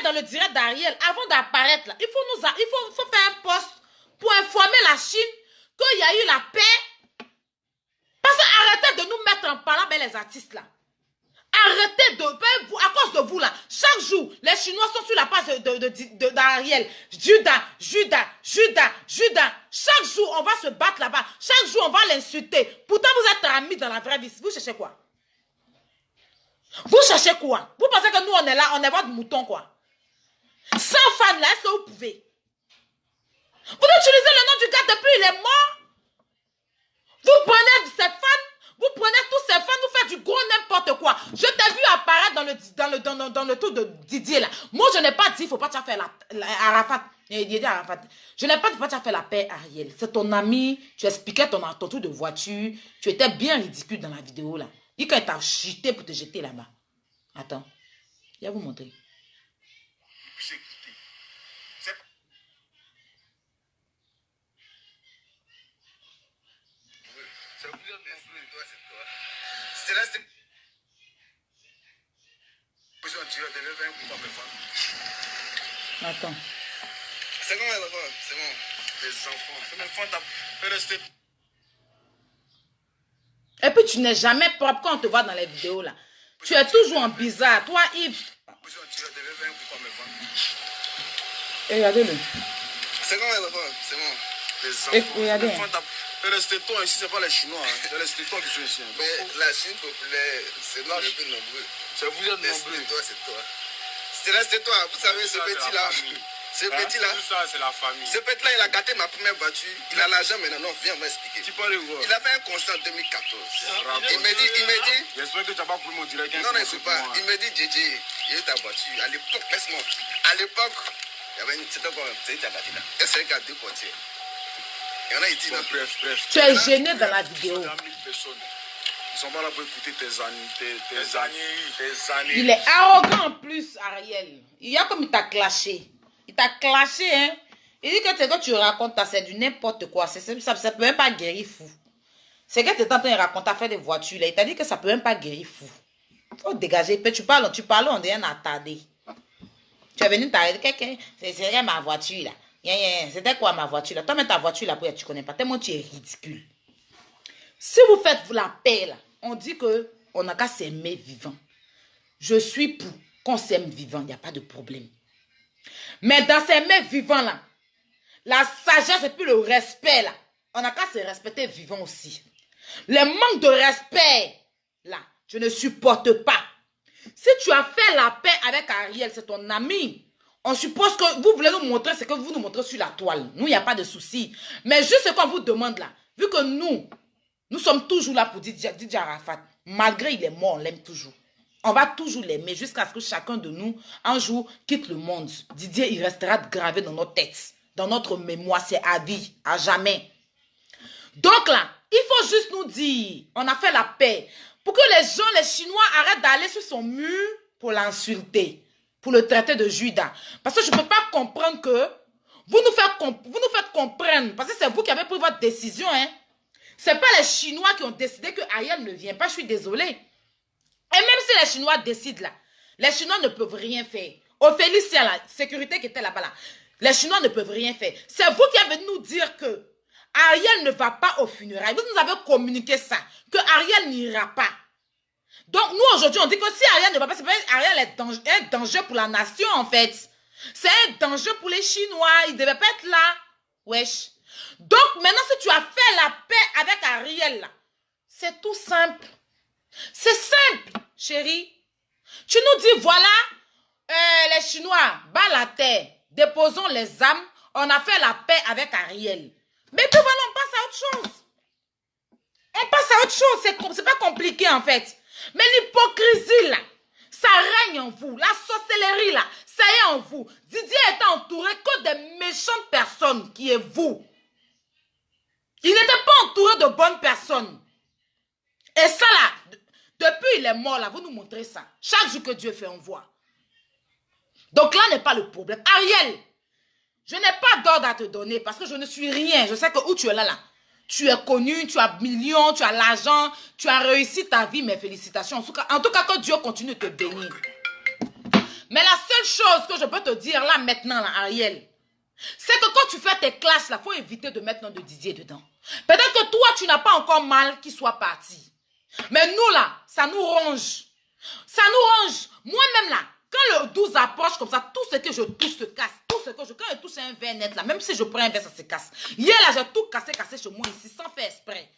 dans le direct d'Ariel. Avant d'apparaître là, il faut faire un post pour informer la Chine qu'il y a eu la paix. Parce que arrêtez de nous mettre en parlant les artistes là. Arrêtez à cause de vous là. Chaque jour, les Chinois sont sur la page d'Ariel. Judas. Chaque jour, on va se battre là-bas. Chaque jour, on va l'insulter. Pourtant, vous êtes amis dans la vraie vie. Vous cherchez quoi? Vous cherchez quoi? Vous pensez que nous, on est là, on est votre mouton, quoi? 100 fans, là, est-ce que vous pouvez? Vous utilisez le nom du gars depuis il est mort? Vous prenez ces dans le tour de Didier là. Moi, je n'ai pas dit, il ne faut pas te faire Arafat. Arafat. Je n'ai pas dit, il faut pas te faire la paix, Ariel. C'est ton ami, tu expliquais ton tour de voiture. Tu étais bien ridicule dans la vidéo là. Et quand il t'a chuté pour te jeter là-bas. Attends, je vais vous montrer. Attends. C'est bon, c'est bon. Les enfants. C'est mes enfants, t'as resté. Et puis tu n'es jamais propre quand on te voit dans les vidéos là. Tu es toujours en bizarre. Toi, Yves. Et regardez-le. C'est bon, les enfants. C'est bon. Les enfants. Et regardez. Les restez-toi ici, c'est pas les Chinois. Hein. Les restez-toi qui sont ici. Hein. Mais la Chine populaire, c'est nous les plus nombreux. C'est vous êtes nombreux. C'est toi. C'est restez-toi. Vous savez, ce petit-là. Ce petit-là. Tout ça, c'est la famille. Ce petit-là, il a gâté ma première voiture. Il a l'argent maintenant. Non, viens m'expliquer. Tu peux aller voir. Il a fait un constat en 2014. Il me dit. J'espère que tu n'as pas pris mon direct. Non, il ne faut pas. Il me dit, JJ, il est ta voiture. À l'époque, laisse-moi. À l'époque, il y avait une. C'était quoi? C'était ta gâté là. Est-ce qu'il y a deux portières? Il y en a, il dit, non, bref. Tu es gêné dans la vidéo. Ils sont pas là pour écouter tes années. Il est arrogant en plus, Ariel. Il y a comme il t'a clashé. Il t'a clashé, hein. Il dit que ce que tu racontes, c'est du n'importe quoi. Ça peut même pas guérir fou. C'est que tu es en train de raconter à faire des voitures. Là. Il t'a dit que ça peut même pas guérir fou. Faut dégager. Tu parles, on est un attardé. Tu es venu t'arrêter. Quelqu'un, c'est ma voiture là. C'était quoi ma voiture là? Toi, mais ta voiture là, tu connais pas. Tellement tu es ridicule. Si vous faites la paix là, on dit que on n'a qu'à s'aimer vivant. Je suis pour qu'on s'aime vivant, il n'y a pas de problème. Mais dans s'aimer vivant là, la sagesse et puis le respect là, on n'a qu'à se respecter vivant aussi. Le manque de respect là, je ne supporte pas. Si tu as fait la paix avec Ariel, c'est ton ami. On suppose que vous voulez nous montrer ce que vous nous montrez sur la toile. Nous, il n'y a pas de souci. Mais juste ce qu'on vous demande là, vu que nous sommes toujours là pour Didier Arafat. Malgré il est mort, on l'aime toujours. On va toujours l'aimer jusqu'à ce que chacun de nous, un jour, quitte le monde. Didier, il restera gravé dans nos têtes, dans notre mémoire. C'est à vie, à jamais. Donc là, il faut juste nous dire, on a fait la paix. Pour que les gens, les Chinois, arrêtent d'aller sur son mur pour l'insulter, pour le traiter de Judas. Parce que je ne peux pas comprendre que vous nous faites comprendre, parce que c'est vous qui avez pris votre décision, hein. Ce n'est pas les Chinois qui ont décidé que Ariel ne vient pas, je suis désolée. Et même si les Chinois décident là, les Chinois ne peuvent rien faire. Ophélie, c'est la sécurité qui était là-bas là. Les Chinois ne peuvent rien faire. C'est vous qui avez nous dire que Ariel ne va pas au funérailles. Vous nous avez communiqué ça, que Ariel n'ira pas. Donc nous aujourd'hui on dit que si Ariel ne va pas, c'est pas Ariel est un danger pour la nation en fait. C'est un danger pour les Chinois, ils ne devaient pas être là. Wesh. Donc maintenant si tu as fait la paix avec Ariel, c'est tout simple. C'est simple, chérie. Tu nous dis, voilà, les Chinois, bas la terre, déposons les âmes, on a fait la paix avec Ariel. Mais puis voilà, on passe à autre chose. On passe à autre chose, c'est pas compliqué en fait. Mais l'hypocrisie là, ça règne en vous. La sorcellerie là, ça est en vous. Didier est entouré que des méchantes personnes qui est vous. Il n'était pas entouré de bonnes personnes. Et ça là, depuis il est mort là, vous nous montrez ça. Chaque jour que Dieu fait, on voit. Donc là n'est pas le problème. Ariel, je n'ai pas d'ordre à te donner parce que je ne suis rien. Je sais que où tu es là, tu es connu, tu as millions, tu as l'argent, tu as réussi ta vie, mes félicitations. En tout cas, que Dieu continue de te bénir. Mais la seule chose que je peux te dire là maintenant, là, Ariel, c'est que quand tu fais tes classes là, il faut éviter de mettre nom de Didier dedans. Peut-être que toi, tu n'as pas encore mal qu'il soit parti. Mais nous là, ça nous ronge. Ça nous ronge. Moi-même là, quand le 12 approche comme ça, tout ce que je touche se casse. Tout ce que quand je touche un verre net là, même si je prends un verre, ça se casse. Hier là, j'ai tout cassé chez moi ici, sans faire exprès.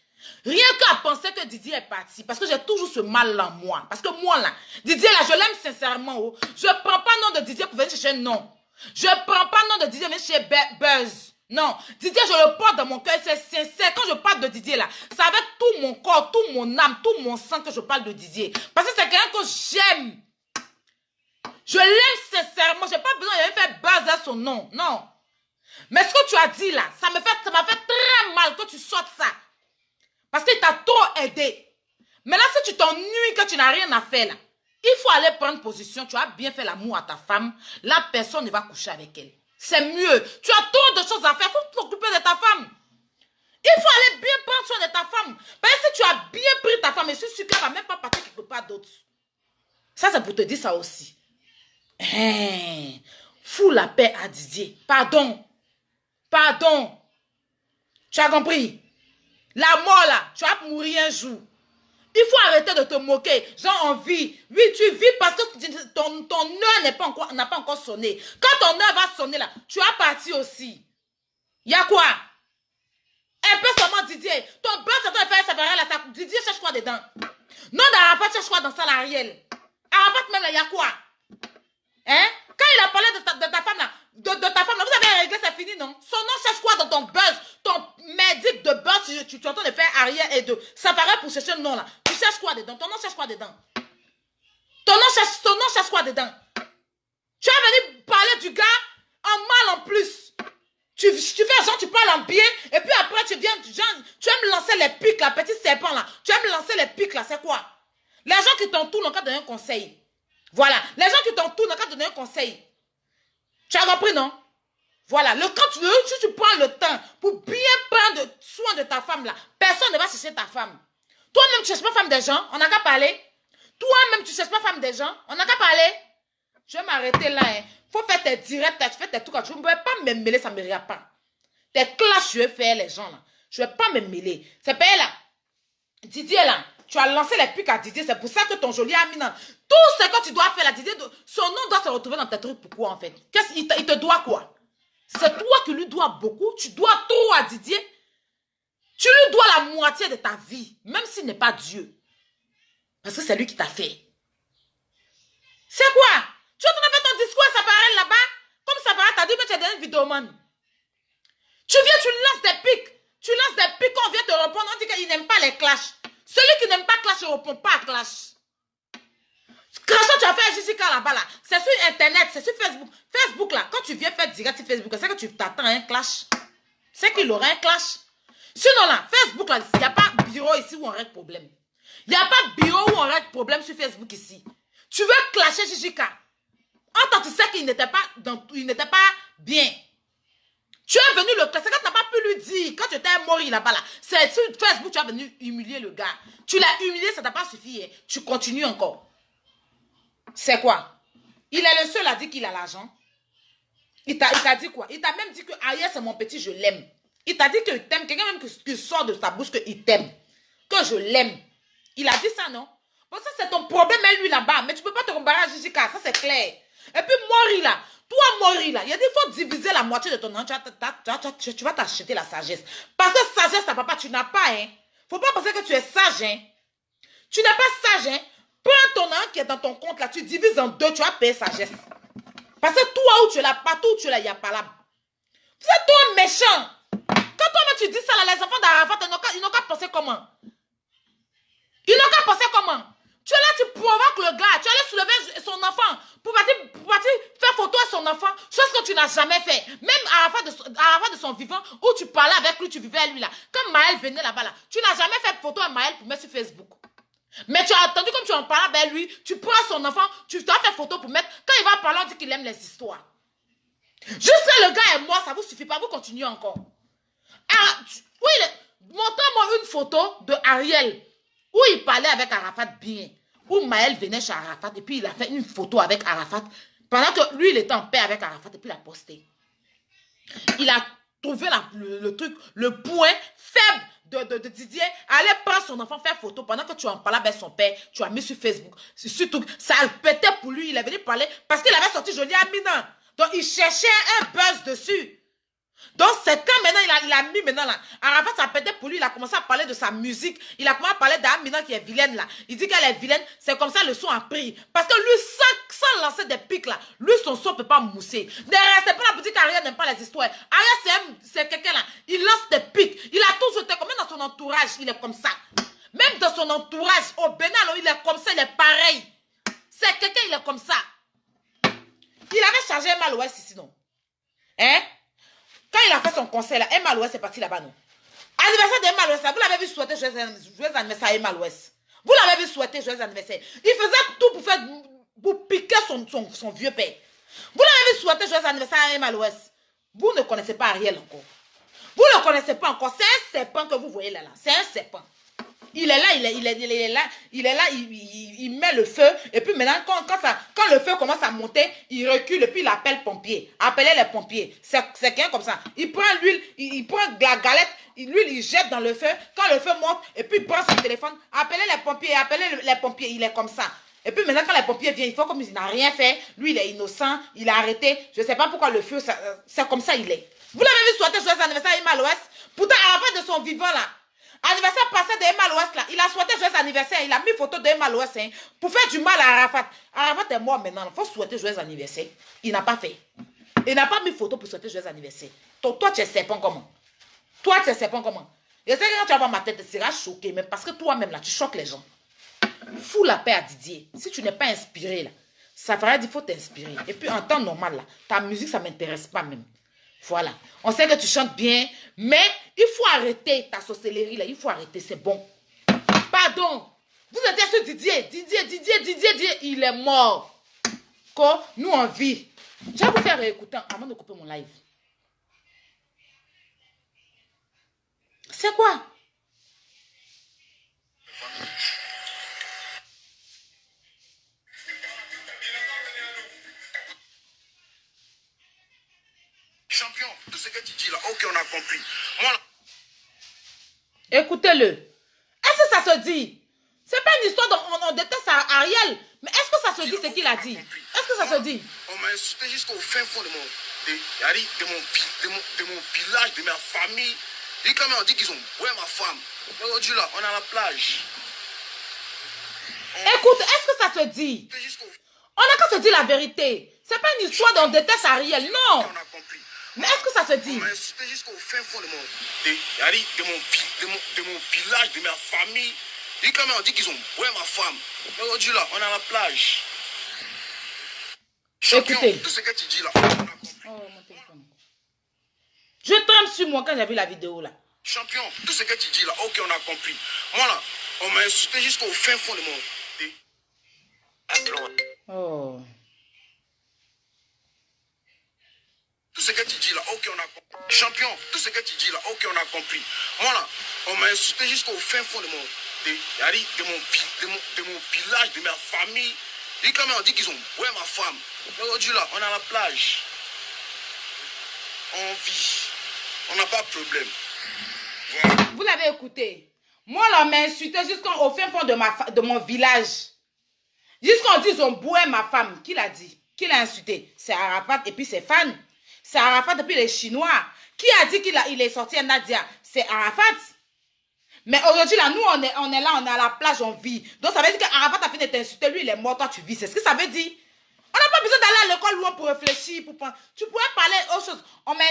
Rien qu'à penser que Didier est parti. Parce que j'ai toujours ce mal là en moi. Parce que moi là, Didier là, je l'aime sincèrement. Oh. Je ne prends pas nom de Didier pour venir chercher un nom. Je ne prends pas nom de Didier pour venir chercher Buzz. Non, Didier, je le porte dans mon cœur, c'est sincère. Quand je parle de Didier là, c'est avec tout mon corps, tout mon âme, tout mon sang que je parle de Didier. Parce que c'est quelqu'un que j'aime. Je l'aime sincèrement. Je n'ai pas besoin de faire buzz à son nom. Non. Mais ce que tu as dit là, ça m'a fait très mal que tu sortes ça. Parce qu'il t'a trop aidé. Maintenant, si tu t'ennuies, que tu n'as rien à faire là, il faut aller prendre position. Tu as bien fait l'amour à ta femme. La personne ne va coucher avec elle. C'est mieux. Tu as trop de choses à faire. Il faut t'occuper de ta femme. Il faut aller bien prendre soin de ta femme. Parce que si tu as bien pris ta femme, je suis sûr qu'elle ne va même pas partir quelque part d'autre. Ça, c'est pour te dire ça aussi. Fous la paix à Didier. Pardon. Pardon. Tu as compris? La mort là, tu vas mourir un jour. Il faut arrêter de te moquer. Genre, on vit. Oui, tu vis parce que ton heure n'a pas encore sonné. Quand ton heure va sonner là, tu vas partir aussi. Il y a quoi? Un peu seulement Didier. Ton buzz, ça doit faire ça là. Didier cherche quoi dedans? Non, d'Arafat cherche quoi dans salariel? Arafat même là, il y a quoi? Hein? Quand il a parlé de ta femme là, de ta femme là, vous avez réglé, c'est fini, non? Son nom cherche quoi dans ton buzz? Ton médic de buzz, tu es en train de faire arrière et de Safari pour chercher le nom là. Tu cherches quoi dedans? Ton nom cherche quoi dedans? Ton nom cherche quoi dedans? Tu as venu parler du gars en mal en plus. Tu fais genre, tu parles en bien, et puis après tu viens, genre, tu aimes lancer les pics là, petit serpent là. Tu aimes lancer les pics là, c'est quoi? Les gens qui t'entourent n'ont qu'à donner un conseil. Voilà, les gens qui t'entourent n'ont qu'à donner un conseil. Tu as compris, non? Voilà, si tu prends le temps pour bien prendre soin de ta femme là, personne ne va chercher ta femme. Toi-même, tu ne cherches pas femme des gens, on n'a qu'à parler. Toi-même, tu ne cherches pas femme des gens, on n'a qu'à parler. Je vais m'arrêter là, hein. Faut faire tes directs, tu fais tes trucs. Je ne vais pas me mêler, ça ne me regarde pas. Tes clashes, je vais faire les gens là. Je ne vais pas me mêler. C'est pas là. Didier là, tu as lancé les pics à Didier, c'est pour ça que ton joli ami là, tout ce que tu dois faire là, Didier, son nom doit se retrouver dans tes trucs. Pourquoi en fait? Il te doit quoi? C'est toi qui lui dois beaucoup. Tu dois tout à Didier. Tu lui dois la moitié de ta vie, même s'il n'est pas Dieu. Parce que c'est lui qui t'a fait. C'est quoi? Tu as fait ton discours à Safarel là-bas? Comme Safarel t'a dit que tu es devenu vidéoman. Tu viens, tu lances des pics. Tu lances des pics, on vient te répondre, on dit qu'il n'aime pas les clashs. Celui qui n'aime pas clash, ne répond pas à clash. Quand tu as fait un Jessica là-bas, là, c'est sur Internet, c'est sur Facebook. Facebook, là, quand tu viens faire direct sur Facebook, c'est que tu t'attends à un clash. C'est qu'il aura un clash. Sinon, là, Facebook, là, il n'y a pas bureau ici où on règle problème. Il n'y a pas bureau où on règle problème sur Facebook ici. Tu veux clasher Jessica. Entends, tu sais qu'il n'était pas bien. Tu es venu le classer quand tu n'as pas pu lui dire, quand tu étais mort là-bas, là, c'est sur Facebook, tu es venu humilier le gars. Tu l'as humilié, ça ne t'a pas suffi. Hein. Tu continues encore. C'est quoi? Il est le seul à dire qu'il a l'argent. Il t'a dit quoi? Il t'a même dit que Ariel, c'est mon petit, je l'aime. Il t'a dit qu'il t'aime. Quelqu'un même qui sort de sa bouche qu'il t'aime. Que je l'aime. Il a dit ça, non? Bon, ça, c'est ton problème, lui, là-bas. Mais tu ne peux pas te comparer à Jessica, ça, c'est clair. Et puis, Mori, là. Toi, Mori, là. Il a dit, il faut diviser la moitié de ton argent. Tu vas t'acheter la sagesse. Parce que sagesse, ta papa, tu n'as pas, hein. Faut pas penser que tu es sage, hein. Tu n'es pas sage, hein. Prends ton argent qui est dans ton compte, là. Tu divises en deux, tu vas payer sagesse. Parce que toi, où tu es là, partout où tu es là, il n'y a pas là. Vous êtes toi méchant. Quand toi, tu dis ça, là, les enfants d'Arafat, ils n'ont qu'à penser comment? Ils n'ont qu'à penser comment? Tu es là, tu provoques le gars. Tu allais soulever son enfant pour partir faire photo à son enfant. Chose que tu n'as jamais fait. Même Arafat de son vivant, où tu parlais avec lui, tu vivais à lui là. Quand Maël venait là-bas, là, tu n'as jamais fait photo à Maël pour mettre sur Facebook. Mais tu as attendu comme tu en parlais avec lui, tu prends son enfant, tu t'as fait photo pour mettre. Quand il va parler, on dit qu'il aime les histoires. Juste là, le gars est mort, ça ne vous suffit pas, vous continuez encore. Oui, montre-moi une photo de Ariel où il parlait avec Arafat bien. Où Maël venait chez Arafat et puis il a fait une photo avec Arafat. Pendant que lui, il était en paix avec Arafat et puis il a posté. Il a trouvé le truc, le point faible de Didier. Allez prendre son enfant, faire photo. Pendant que tu en parlais avec son père, tu as mis sur Facebook. Surtout, ça pétait pour lui. Il est venu parler parce qu'il avait sorti Jolie Amina. Donc, il cherchait un buzz dessus. Donc, c'est quand maintenant, il a mis maintenant là. Arafat, ça pétait pour lui. Il a commencé à parler de sa musique. Il a commencé à parler d'Amina qui est vilaine là. Il dit qu'elle est vilaine. C'est comme ça le son a pris. Parce que lui, sans lancer des pics là, lui, son son ne peut pas mousser. Ne restez pas là pour dire qu'Ariel n'aime pas les histoires. Ariel, c'est quelqu'un là. Il lance des pics. Il a toujours été comme dans son entourage. Il est comme ça. Même dans son entourage, au Bénin, il est comme ça. Il est pareil. C'est quelqu'un, il est comme ça. chargé Emma l'Ouest ici, non? Hein? Quand il a fait son concert, là, Emma l'Ouest est parti là-bas, non? Anniversaire d'Emma l'Ouest, vous l'avez vu souhaiter joyeux anniversaire à Emma l'Ouest. Vous l'avez vu souhaiter joyeux anniversaire. Il faisait tout pour piquer son vieux père. Vous l'avez vu souhaiter joyeux anniversaire à Emma l'Ouest. Vous ne connaissez pas Ariel encore. Vous ne le connaissez pas encore. C'est un serpent que vous voyez là. C'est un serpent. Il est là, il met le feu. Et puis maintenant, quand le feu commence à monter, il recule et puis il appelle pompiers. Appelez les pompiers. C'est quelqu'un comme ça. Il prend l'huile, il prend de la galette, l'huile, il jette dans le feu. Quand le feu monte, et puis il prend son téléphone. Appelez les pompiers. Il est comme ça. Et puis maintenant, quand les pompiers viennent, il faut comme il n'a rien fait. Lui, il est innocent, il a arrêté. Je ne sais pas pourquoi le feu, c'est comme ça il est. Vous l'avez vu souhaiter joyeux anniversaire à Emma l'Ouest. Pourtant, à la fin de son vivant là, anniversaire passé d'Emma l'Ouest là, il a souhaité joyeux anniversaire. Il a mis photo d'Emma l'Ouest hein, pour faire du mal à Arafat. Arafat est mort maintenant. Il faut souhaiter joyeux anniversaire. Il n'a pas fait. Il n'a pas mis photo pour souhaiter joyeux anniversaire. Toi, tu es serpent comment? Toi, tu es serpent comment? Je sais que quand tu vas voir ma tête, tu seras choqué. Mais parce que toi-même là, tu choques les gens. Fous la paix à Didier. Si tu n'es pas inspiré là, ça ferait dire qu'il faut t'inspirer. Et puis en temps normal là, ta musique ça ne m'intéresse pas même. Voilà. On sait que tu chantes bien, mais il faut arrêter ta sorcellerie là. Il faut arrêter, c'est bon. Pardon. Vous étiez sur Didier. Didier, il est mort. Quoi? Nous on vit. Je vais vous faire écouter avant de couper mon live. C'est quoi? Champion, tout ce que tu dis là, ok, on a compris. Moi, écoutez-le. Est-ce que ça se dit? C'est pas une histoire on déteste Ariel. Mais est-ce que ça se dit ce qu'il a dit? Est-ce que ça se dit? On m'a insulté jusqu'au fin fond de mon village, de ma famille. Et quand même, on dit qu'ils ont ouais ma femme. Aujourd'hui là, on est à la plage. Écoute, est-ce que ça se dit? On n'a qu'à se dire la vérité. C'est pas une histoire d'on déteste Ariel, non. On a compris. Mais est-ce que ça se dit? On m'a insulté jusqu'au fin fond de mon village, de ma famille. Et quand même, on dit qu'ils ont ouais ma femme. Aujourd'hui là, on est à la plage. Champion, écoutez. tout ce que tu dis là, on a compris. Oh, mon téléphone. Je tremble sur moi quand j'ai vu la vidéo là. Champion, tout ce que tu dis là, ok, on a compris. Moi là, on m'a insulté jusqu'au fin fond de mon... Oh. Tout ce que tu dis là, ok, on a compris. Champion, tout ce que tu dis là, ok, on a compris. Moi là, on m'a insulté jusqu'au fin fond de mon village, de ma famille. Et quand même, on dit qu'ils ont ouais ma femme. Aujourd'hui là, on est à la plage. On vit. On n'a pas de problème. Voilà. Vous l'avez écouté. Moi, là, on m'a insulté jusqu'au fin fond de mon village. Jusqu'on dit qu'ils ont boué ma femme. Qui l'a dit? Qui l'a insulté? C'est Arafat et puis ses fans. C'est Arafat et puis les Chinois. Qui a dit qu'il est sorti à Nadia? C'est Arafat. Mais aujourd'hui, là, nous, on est là, on est à la plage, on vit. Donc, ça veut dire qu'Arafat a fini de t'insulter. Lui, il est mort, toi, tu vis. C'est ce que ça veut dire. On n'a pas besoin d'aller à l'école loin pour réfléchir, pour penser. Tu pourrais parler autre chose. On m'a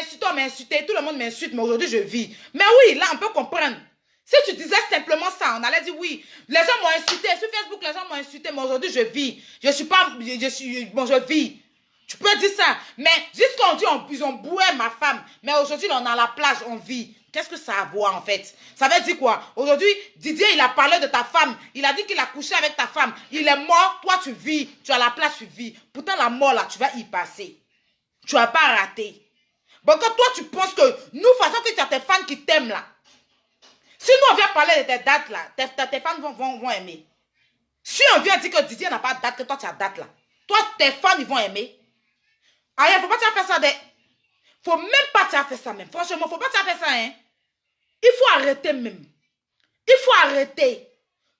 insulté, tout le monde m'insulte, mais aujourd'hui, je vis. Mais oui, là, on peut comprendre. Si tu disais simplement ça, on allait dire oui. Les gens m'ont insulté. Sur Facebook, les gens m'ont insulté, mais aujourd'hui, je vis. Je vis. Tu peux dire ça. Mais jusqu'on dit, ils ont boué ma femme. Mais aujourd'hui, on est à la plage, on vit. Qu'est-ce que ça a à voir en fait? Ça veut dire quoi? Aujourd'hui, Didier, il a parlé de ta femme. Il a dit qu'il a couché avec ta femme. Il est mort, toi tu vis. Tu es à la place, tu vis. Pourtant, la mort là, tu vas y passer. Tu n'as pas raté. Bon, quand toi tu penses que nous, façon que tu as tes fans qui t'aiment là. Si nous on vient parler de tes dates là, tes fans vont aimer. Si on vient dire que Didier n'a pas de date, que toi tu as date là. Toi, tes fans, ils vont aimer. Ah, il faut pas te faire ça. Faut même pas te faire ça même. Franchement, faut pas te faire ça, hein. Il faut arrêter même. Il faut arrêter.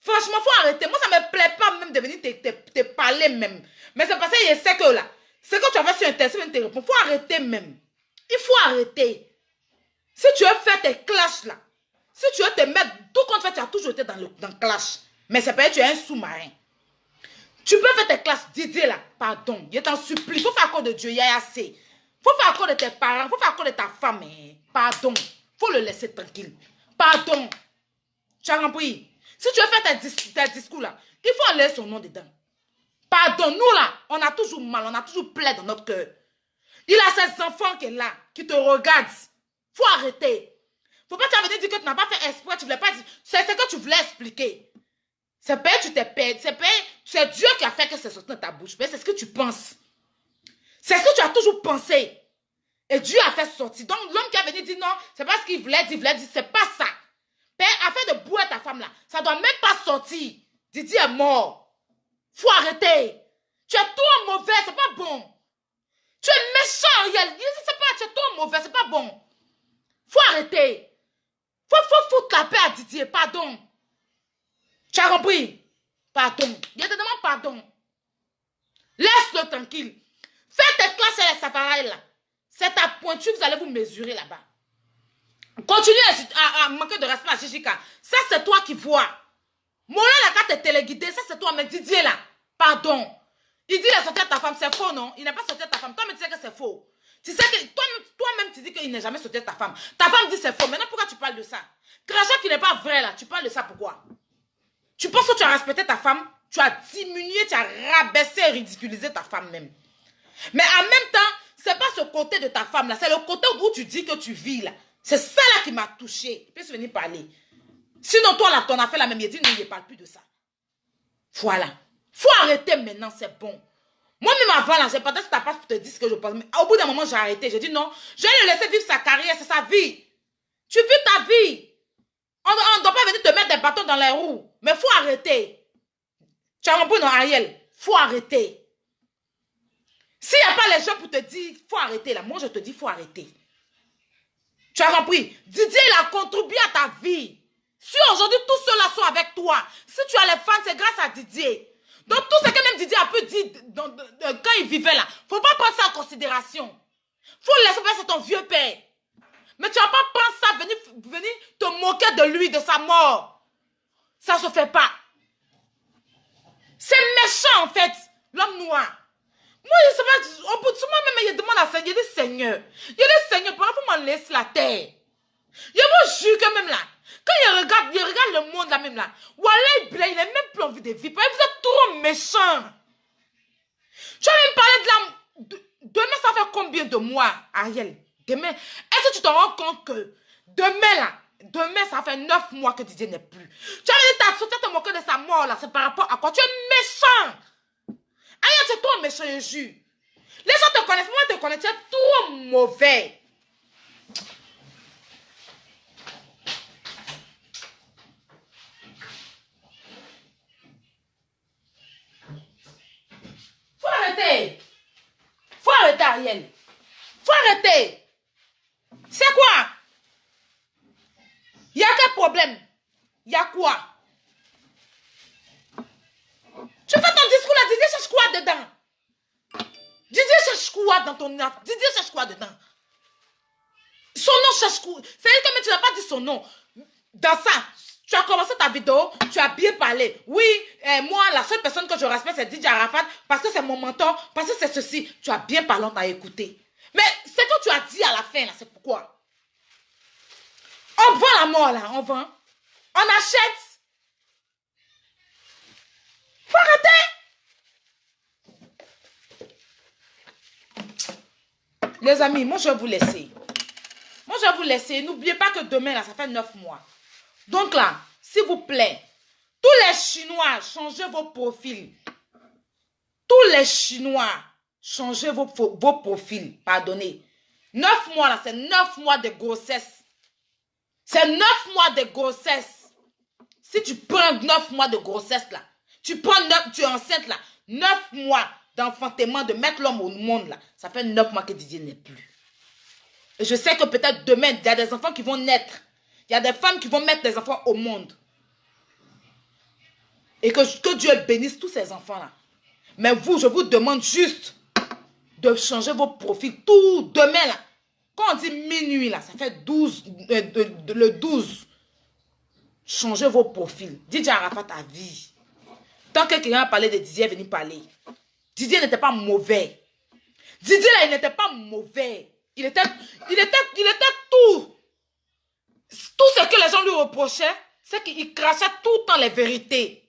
Franchement, il faut arrêter. Moi, ça ne me plaît pas même de venir te parler même. Mais c'est parce que je sais que là, c'est quand tu as fait sur Internet, tu réponds. Il faut arrêter même. Il faut arrêter. Si tu veux faire tes clashs là, si tu veux te mettre, tout compte fait, tu as toujours été dans le clash. Mais c'est parce que tu es un sous-marin. Tu peux faire tes classes, Didier là, pardon, je t'en supplie, il faut faire encore de Dieu, il y a assez. Il faut faire encore de tes parents, il faut faire encore de ta femme, pardon, il faut le laisser tranquille. Pardon, tu as compris? Si tu veux faire tes discours là, il faut enlever son nom dedans. Pardon, nous là, on a toujours mal, on a toujours plaie dans notre cœur. Il a ses enfants qui est là, qui te regardent. Faut arrêter. Faut pas te venir dire que tu n'as pas fait exprès, tu voulais pas dire. C'est ce que tu voulais expliquer. C'est pas tu t'es perdu. C'est Dieu qui a fait que c'est sorti de ta bouche. C'est ce que tu penses. C'est ce que tu as toujours pensé. Et Dieu a fait sortir. Donc l'homme qui a venu dire non, c'est pas ce qu'il voulait dire, c'est pas ça. Père, afin de bouer ta femme là, ça doit même pas sortir. Didier est mort. Faut arrêter. Tu es trop mauvais, c'est pas bon. Tu es méchant, Ariel. C'est pas, tu es trop mauvais, c'est pas bon. Faut arrêter. Faut foutre la paix à Didier, pardon. Tu as compris? Pardon. Je te demande pardon. Laisse-le tranquille. Fais tes classes à la safari là. C'est ta pointure, vous allez vous mesurer là-bas. Continue à manquer de respect à Chichika. Ça, c'est toi qui vois. Mola, la carte est téléguidée. Ça, c'est toi. Mais Didier, là, pardon. Il dit qu'il est sorti à ta femme. C'est faux, non? Il n'est pas sorti à ta femme. Toi-même, tu sais que c'est faux. Tu sais que toi-même, tu dis qu'il n'est jamais sorti à ta femme. Ta femme dit c'est faux. Maintenant, pourquoi tu parles de ça? Crachat qui n'est pas vrai, là. Tu parles de ça, pourquoi? Tu penses que tu as respecté ta femme? Tu as diminué, tu as rabaissé et ridiculisé ta femme même. Mais en même temps, c'est pas ce côté de ta femme, là. C'est le côté où tu dis que tu vis, là. C'est ça là qui m'a touché. Il peut se venir parler. Sinon, toi là, ton affaire là même, il dit non, il ne parle plus de ça. Voilà. Faut arrêter maintenant, c'est bon. Moi-même avant là, j'ai pas dit que t'as pas pour te dire ce que je pense. Mais au bout d'un moment, j'ai arrêté. J'ai dit non, je vais le laisser vivre sa carrière, c'est sa vie. Tu vis ta vie. On ne doit pas venir te mettre des bâtons dans les roues. Mais faut arrêter. Tu as compris, non, Ariel? Faut arrêter. S'il n'y a pas les gens pour te dire, faut arrêter là. Moi, je te dis, faut arrêter. Tu as compris? Didier, il a contribué à ta vie. Si aujourd'hui, tous ceux-là sont avec toi, si tu as les fans, c'est grâce à Didier. Donc, tout ce que même Didier a pu dire quand il vivait là, il ne faut pas prendre ça en considération. Il faut le laisser faire, c'est ton vieux père. Mais tu ne vas pas prendre ça, venir te moquer de lui, de sa mort. Ça ne se fait pas. C'est méchant, en fait, l'homme noir. Moi, je sais pas, au bout de ce moment, même, il demande à Seigneur, il dit Seigneur. Il dit Seigneur, pourquoi vous m'en laissez la terre? Je vous jure que même là, quand il regarde le monde là même là, Wallah, il n'a même plus envie de vivre. Vous êtes trop méchant. Tu vas même parler de la... Demain, ça fait combien de mois, Ariel? Demain, est-ce que tu te rends compte que demain là, demain, ça fait 9 mois que Didier n'est plus. Tu as dit, te moquer de sa mort là, c'est par rapport à quoi? Tu es méchant. Ariel, tu es trop méchant, je jure. Les gens te connaissent, moi je te connais, tu es trop mauvais. Faut arrêter. Faut arrêter, Ariel. Faut arrêter. C'est quoi? Il y a quel problème? Il y a quoi? Tu fais ton discours là, Didier cherche quoi dedans? Didier cherche quoi dans ton âme? Didier cherche quoi dedans? Son nom cherche quoi? C'est-à-dire que mais tu n'as pas dit son nom. Dans ça, tu as commencé ta vidéo, tu as bien parlé. Oui, moi, la seule personne que je respecte, c'est Didier Arafat, parce que c'est mon mentor, parce que c'est ceci. Tu as bien parlé, on t'a écouté. Mais ce que tu as dit à la fin, là, c'est pourquoi? On vend la mort, là, on vend. On achète. Faut arrêter. Les amis, moi, je vais vous laisser. Moi, je vais vous laisser. N'oubliez pas que demain, là, ça fait 9 mois. Donc là, s'il vous plaît, tous les Chinois, changez vos profils. Tous les Chinois, changez vos profils. Pardonnez. 9 mois, là, c'est 9 mois de grossesse. C'est 9 mois de grossesse. Si tu prends 9 mois de grossesse, là, tu es enceinte, là, 9 mois d'enfantement, de mettre l'homme au monde, là, ça fait 9 mois que Didier n'est plus. Et je sais que peut-être demain, il y a des enfants qui vont naître. Il y a des femmes qui vont mettre des enfants au monde. Et que Dieu bénisse tous ces enfants-là. Mais vous, je vous demande juste de changer vos profils tout demain, là. Quand on dit minuit, là, ça fait 12, le 12. Changez vos profils. Didier Arafat a vie. Tant que quelqu'un a parlé de Didier, venez parler. Didier n'était pas mauvais. Didier, là, il n'était pas mauvais. Il était tout. Tout ce que les gens lui reprochaient, c'est qu'il crachait tout le temps les vérités.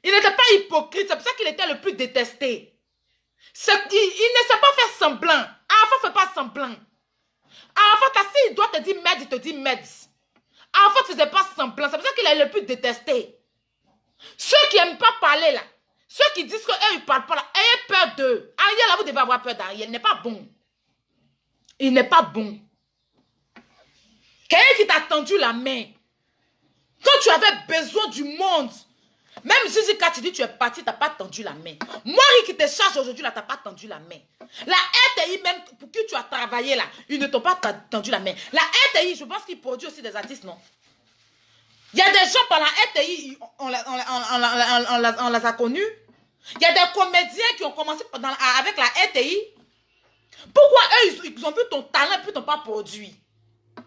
Il n'était pas hypocrite. C'est pour ça qu'il était le plus détesté. Il ne s'est pas fait semblant. Arafat ne fait pas semblant. Arafat, s'il doit te dire merde, il te dit merde. Arafat ne faisait pas semblant. C'est pour ça qu'il est le plus détesté. Ceux qui n'aiment pas parler là, ceux qui disent qu'eux, ils ne parlent pas là, ayez peur d'eux. Ariel, là, vous devez avoir peur d'Ariel. Il n'est pas bon. Il n'est pas bon. Quelqu'un qui t'a tendu la main. Quand tu avais besoin du monde, même si quand tu dis tu es parti, tu n'as pas tendu la main. Moi qui te charge aujourd'hui, là, tu n'as pas tendu la main. La RTI, même pour qui tu as travaillé là, ils ne t'ont pas tendu la main. La RTI, je pense qu'ils produisent aussi des artistes, non? Il y a des gens par la RTI, on les a connus. Il y a des comédiens qui ont commencé avec la RTI. Pourquoi eux, ils ont vu ton talent et puis t'ont pas produit?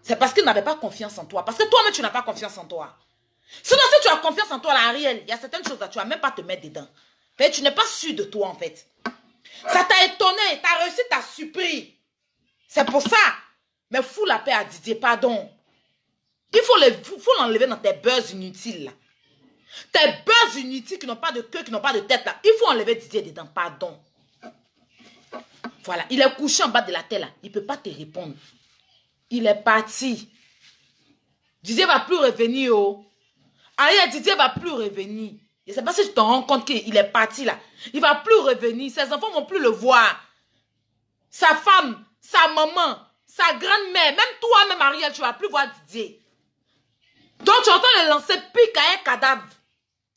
C'est parce qu'ils n'avaient pas confiance en toi. Parce que toi-même, tu n'as pas confiance en toi. Sinon, si tu as confiance en toi, là, Ariel, il y a certaines choses là, tu ne vas même pas te mettre dedans. Tu n'es pas sûr de toi, en fait. Ça t'a étonné, ta réussite t'a surpris. C'est pour ça. Mais fous la paix à Didier, pardon. Il faut l'enlever dans tes buzz inutiles, là. Tes buzz inutiles qui n'ont pas de queue, qui n'ont pas de tête, là. Il faut enlever Didier dedans, pardon. Voilà, il est couché en bas de la terre, là. Il ne peut pas te répondre. Il est parti. Didier va plus revenir, oh. Ariel, Didier va plus revenir. Je ne sais pas si tu te rends compte qu'il est parti là. Il va plus revenir. Ses enfants vont plus le voir. Sa femme, sa maman, sa grand-mère, même toi, même Ariel, tu vas plus voir Didier. Donc tu es en train de lancer pique à un cadavre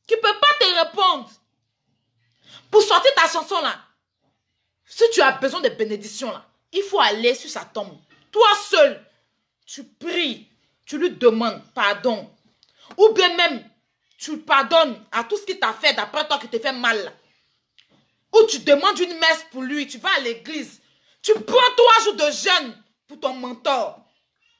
qui ne peut pas te répondre. Pour sortir ta chanson là, si tu as besoin de bénédiction là, il faut aller sur sa tombe. Toi seul, tu pries, tu lui demandes pardon. Ou bien même, tu pardonnes à tout ce qu'il t'a fait d'après toi qui te fait mal. Là. Ou tu demandes une messe pour lui, tu vas à l'église. Tu prends 3 jours de jeûne pour ton mentor.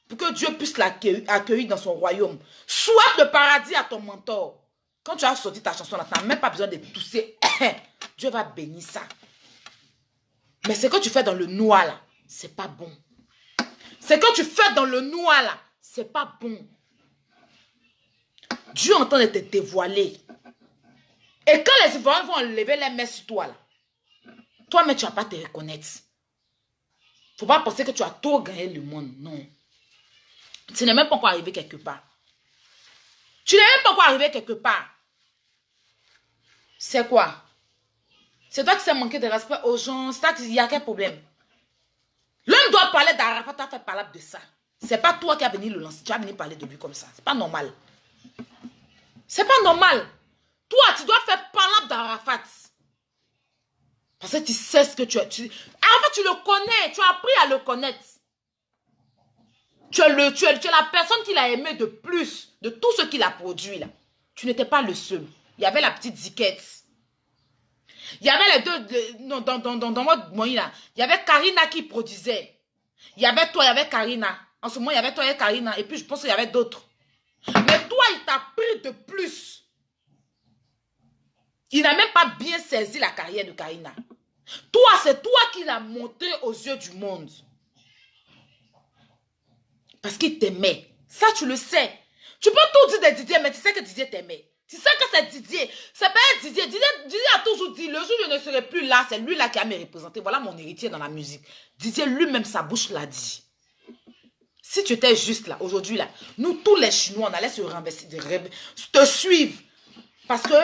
Pour que Dieu puisse l'accueillir dans son royaume. Souhaite le paradis à ton mentor. Quand tu as sorti ta chanson là, tu n'as même pas besoin de tousser. Dieu va bénir ça. Mais ce que tu fais dans le noir là, c'est pas bon. Ce que tu fais dans le noir là, c'est pas bon. Dieu est en train de te dévoiler. Et quand les Ivoiriens vont enlever les mains sur toi là, toi-même tu ne vas pas te reconnaître. Il ne faut pas penser que tu as tout gagné le monde. Non. Tu n'es même pas encore arrivé quelque part. Tu n'es même pas encore arrivé quelque part. C'est quoi? C'est toi qui sais manquer de respect aux gens. C'est toi qui y a quel problème? L'homme doit parler d'Arafat, tu as fait parler de ça. C'est pas toi qui as venu le lancer. Tu as venu parler de lui comme ça. C'est pas normal. C'est pas normal. Toi, tu dois faire parler d'Arafat. Parce que tu sais ce que tu as. Arafat, tu le connais. Tu as appris à le connaître. Tu es la personne qu'il a aimé de plus de tout ce qu'il a produit là. Tu n'étais pas le seul. Il y avait la petite Ziquette. Il y avait les deux, dans votre moyen là. Il y avait Karina qui produisait. Il y avait toi, il y avait Karina. En ce moment, il y avait toi et Karina. Et puis, je pense qu'il y avait d'autres. Mais toi, il t'a pris de plus. Il n'a même pas bien saisi la carrière de Karina. Toi, c'est toi qui l'as monté aux yeux du monde. Parce qu'il t'aimait. Ça, tu le sais. Tu peux tout dire de Didier, mais tu sais que Didier t'aimait. Tu sais que c'est Didier. C'est pas Didier. Didier a toujours dit, le jour où je ne serai plus là, c'est lui là qui a me représenté. Voilà mon héritier dans la musique. Didier lui-même, sa bouche l'a dit. Si tu étais juste là, aujourd'hui là, nous tous les Chinois, on allait se renverser, te suivre. Parce que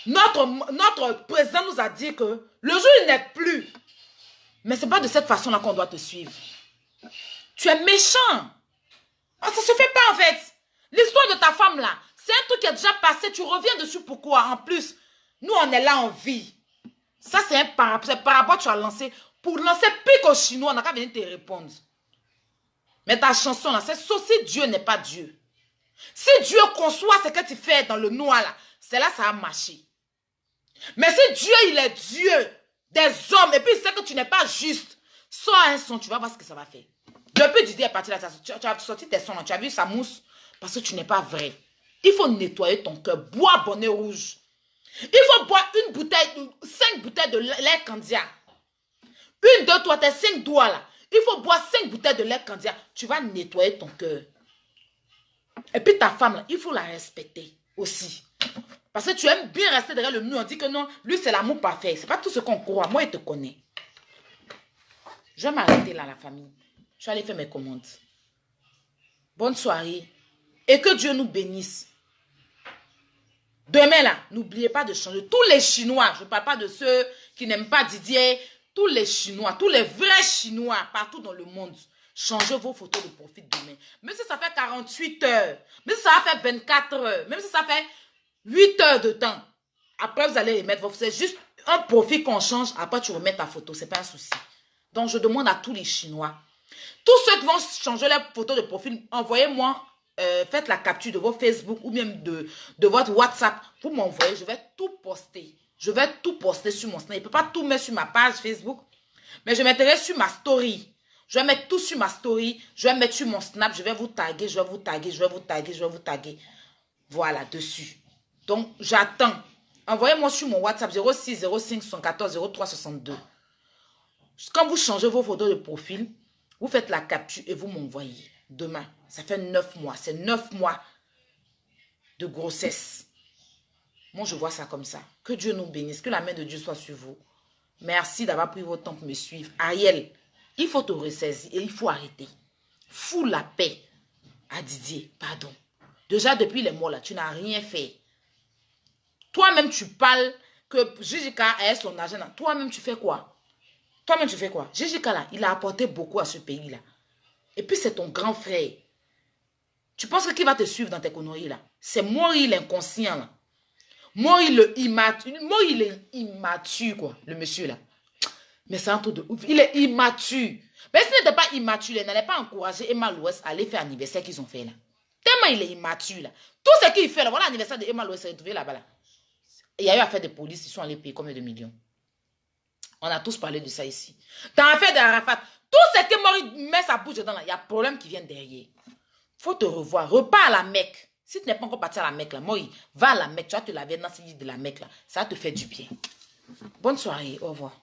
notre président nous a dit que le jour où il n'est plus, mais ce n'est pas de cette façon là qu'on doit te suivre. Tu es méchant. Ah, ça ne se fait pas en fait. L'histoire de ta femme là, c'est un truc qui est déjà passé. Tu reviens dessus pourquoi? En plus, nous on est là en vie. Ça c'est un parabole que tu as lancé. Pour lancer pique aux Chinois, on n'a qu'à venir te répondre. Mais ta chanson là, c'est sauf si Dieu n'est pas Dieu. Si Dieu conçoit ce que tu fais dans le noir là, c'est là ça a marché. Mais si Dieu il est Dieu des hommes et puis il sait que tu n'es pas juste, sors un son, tu vas voir ce que ça va faire. Depuis Didier est parti là, tu as sorti tes sons là, tu as vu sa mousse parce que tu n'es pas vrai. Il faut nettoyer ton cœur, bois bonnet rouge. Il faut boire 5 bouteilles de lait Candia. 1, 2, 3, tes 5 doigts là. Il faut boire 5 bouteilles de lait Candia. Tu vas nettoyer ton cœur. Et puis ta femme, là, il faut la respecter aussi. Parce que tu aimes bien rester derrière le mur. On dit que non, lui c'est l'amour parfait. C'est pas tout ce qu'on croit. Moi, il te connaît. Je vais m'arrêter là, la famille. Je vais aller faire mes commandes. Bonne soirée. Et que Dieu nous bénisse. Demain, là, n'oubliez pas de changer. Tous les Chinois, je ne parle pas de ceux qui n'aiment pas Didier, tous les Chinois, tous les vrais Chinois, partout dans le monde, changez vos photos de profil demain. Même si ça fait 48 heures, même si ça fait 24 heures, même si ça fait 8 heures de temps, après vous allez remettre vos photos. C'est juste un profil qu'on change, après tu remets ta photo, ce n'est pas un souci. Donc je demande à tous les Chinois, tous ceux qui vont changer leur photo de profil, envoyez-moi. Faites la capture de vos Facebook ou même de votre WhatsApp. Vous m'envoyez, je vais tout poster. Je vais tout poster sur mon Snap. Je ne peux pas tout mettre sur ma page Facebook. Mais je mettrai sur ma story. Je vais mettre tout sur ma story. Je vais mettre sur mon Snap. Je vais vous taguer, je vais vous taguer, je vais vous taguer, je vais vous taguer. Voilà, dessus. Donc, j'attends. Envoyez-moi sur mon WhatsApp 06 05 114 03 62. Quand vous changez vos photos de profil, vous faites la capture et vous m'envoyez. Demain, ça fait 9 mois. C'est 9 mois de grossesse. Moi, je vois ça comme ça. Que Dieu nous bénisse. Que la main de Dieu soit sur vous. Merci d'avoir pris votre temps pour me suivre. Ariel, il faut te ressaisir et il faut arrêter. Fous la paix à Didier. Pardon. Déjà, depuis les mois là, tu n'as rien fait. Toi-même, tu parles que Jijika a son argent. Toi-même, tu fais quoi? Toi-même, tu fais quoi? Jijika là, il a apporté beaucoup à ce pays-là. Et puis, c'est ton grand frère. Tu penses que qui va te suivre dans tes conneries là? C'est Mori l'inconscient là. Mori le immature. Mori il est immature quoi, le monsieur là. Mais c'est un truc de ouf. Il est immature. Mais s'il n'était pas immature, il n'allait pas encourager Emma Louès à aller faire l'anniversaire qu'ils ont fait là. Tellement il est immature là. Tout ce qu'il fait là, voilà l'anniversaire de Emma Louès s'est retrouvé là-bas là. Il y a eu affaire de police, ils sont allés payer combien de millions? On a tous parlé de ça ici. Dans l'affaire d'Arafat, tout ce que Mori met sa bouche dedans là, il y a problème qui vient derrière. Faut te revoir. Repars à la Mecque. Si tu n'es pas encore parti à la Mecque là, Mori, va à la Mecque. Tu vas te laver dans ce lit de la Mecque là. Ça va te faire du bien. Bonne soirée. Au revoir.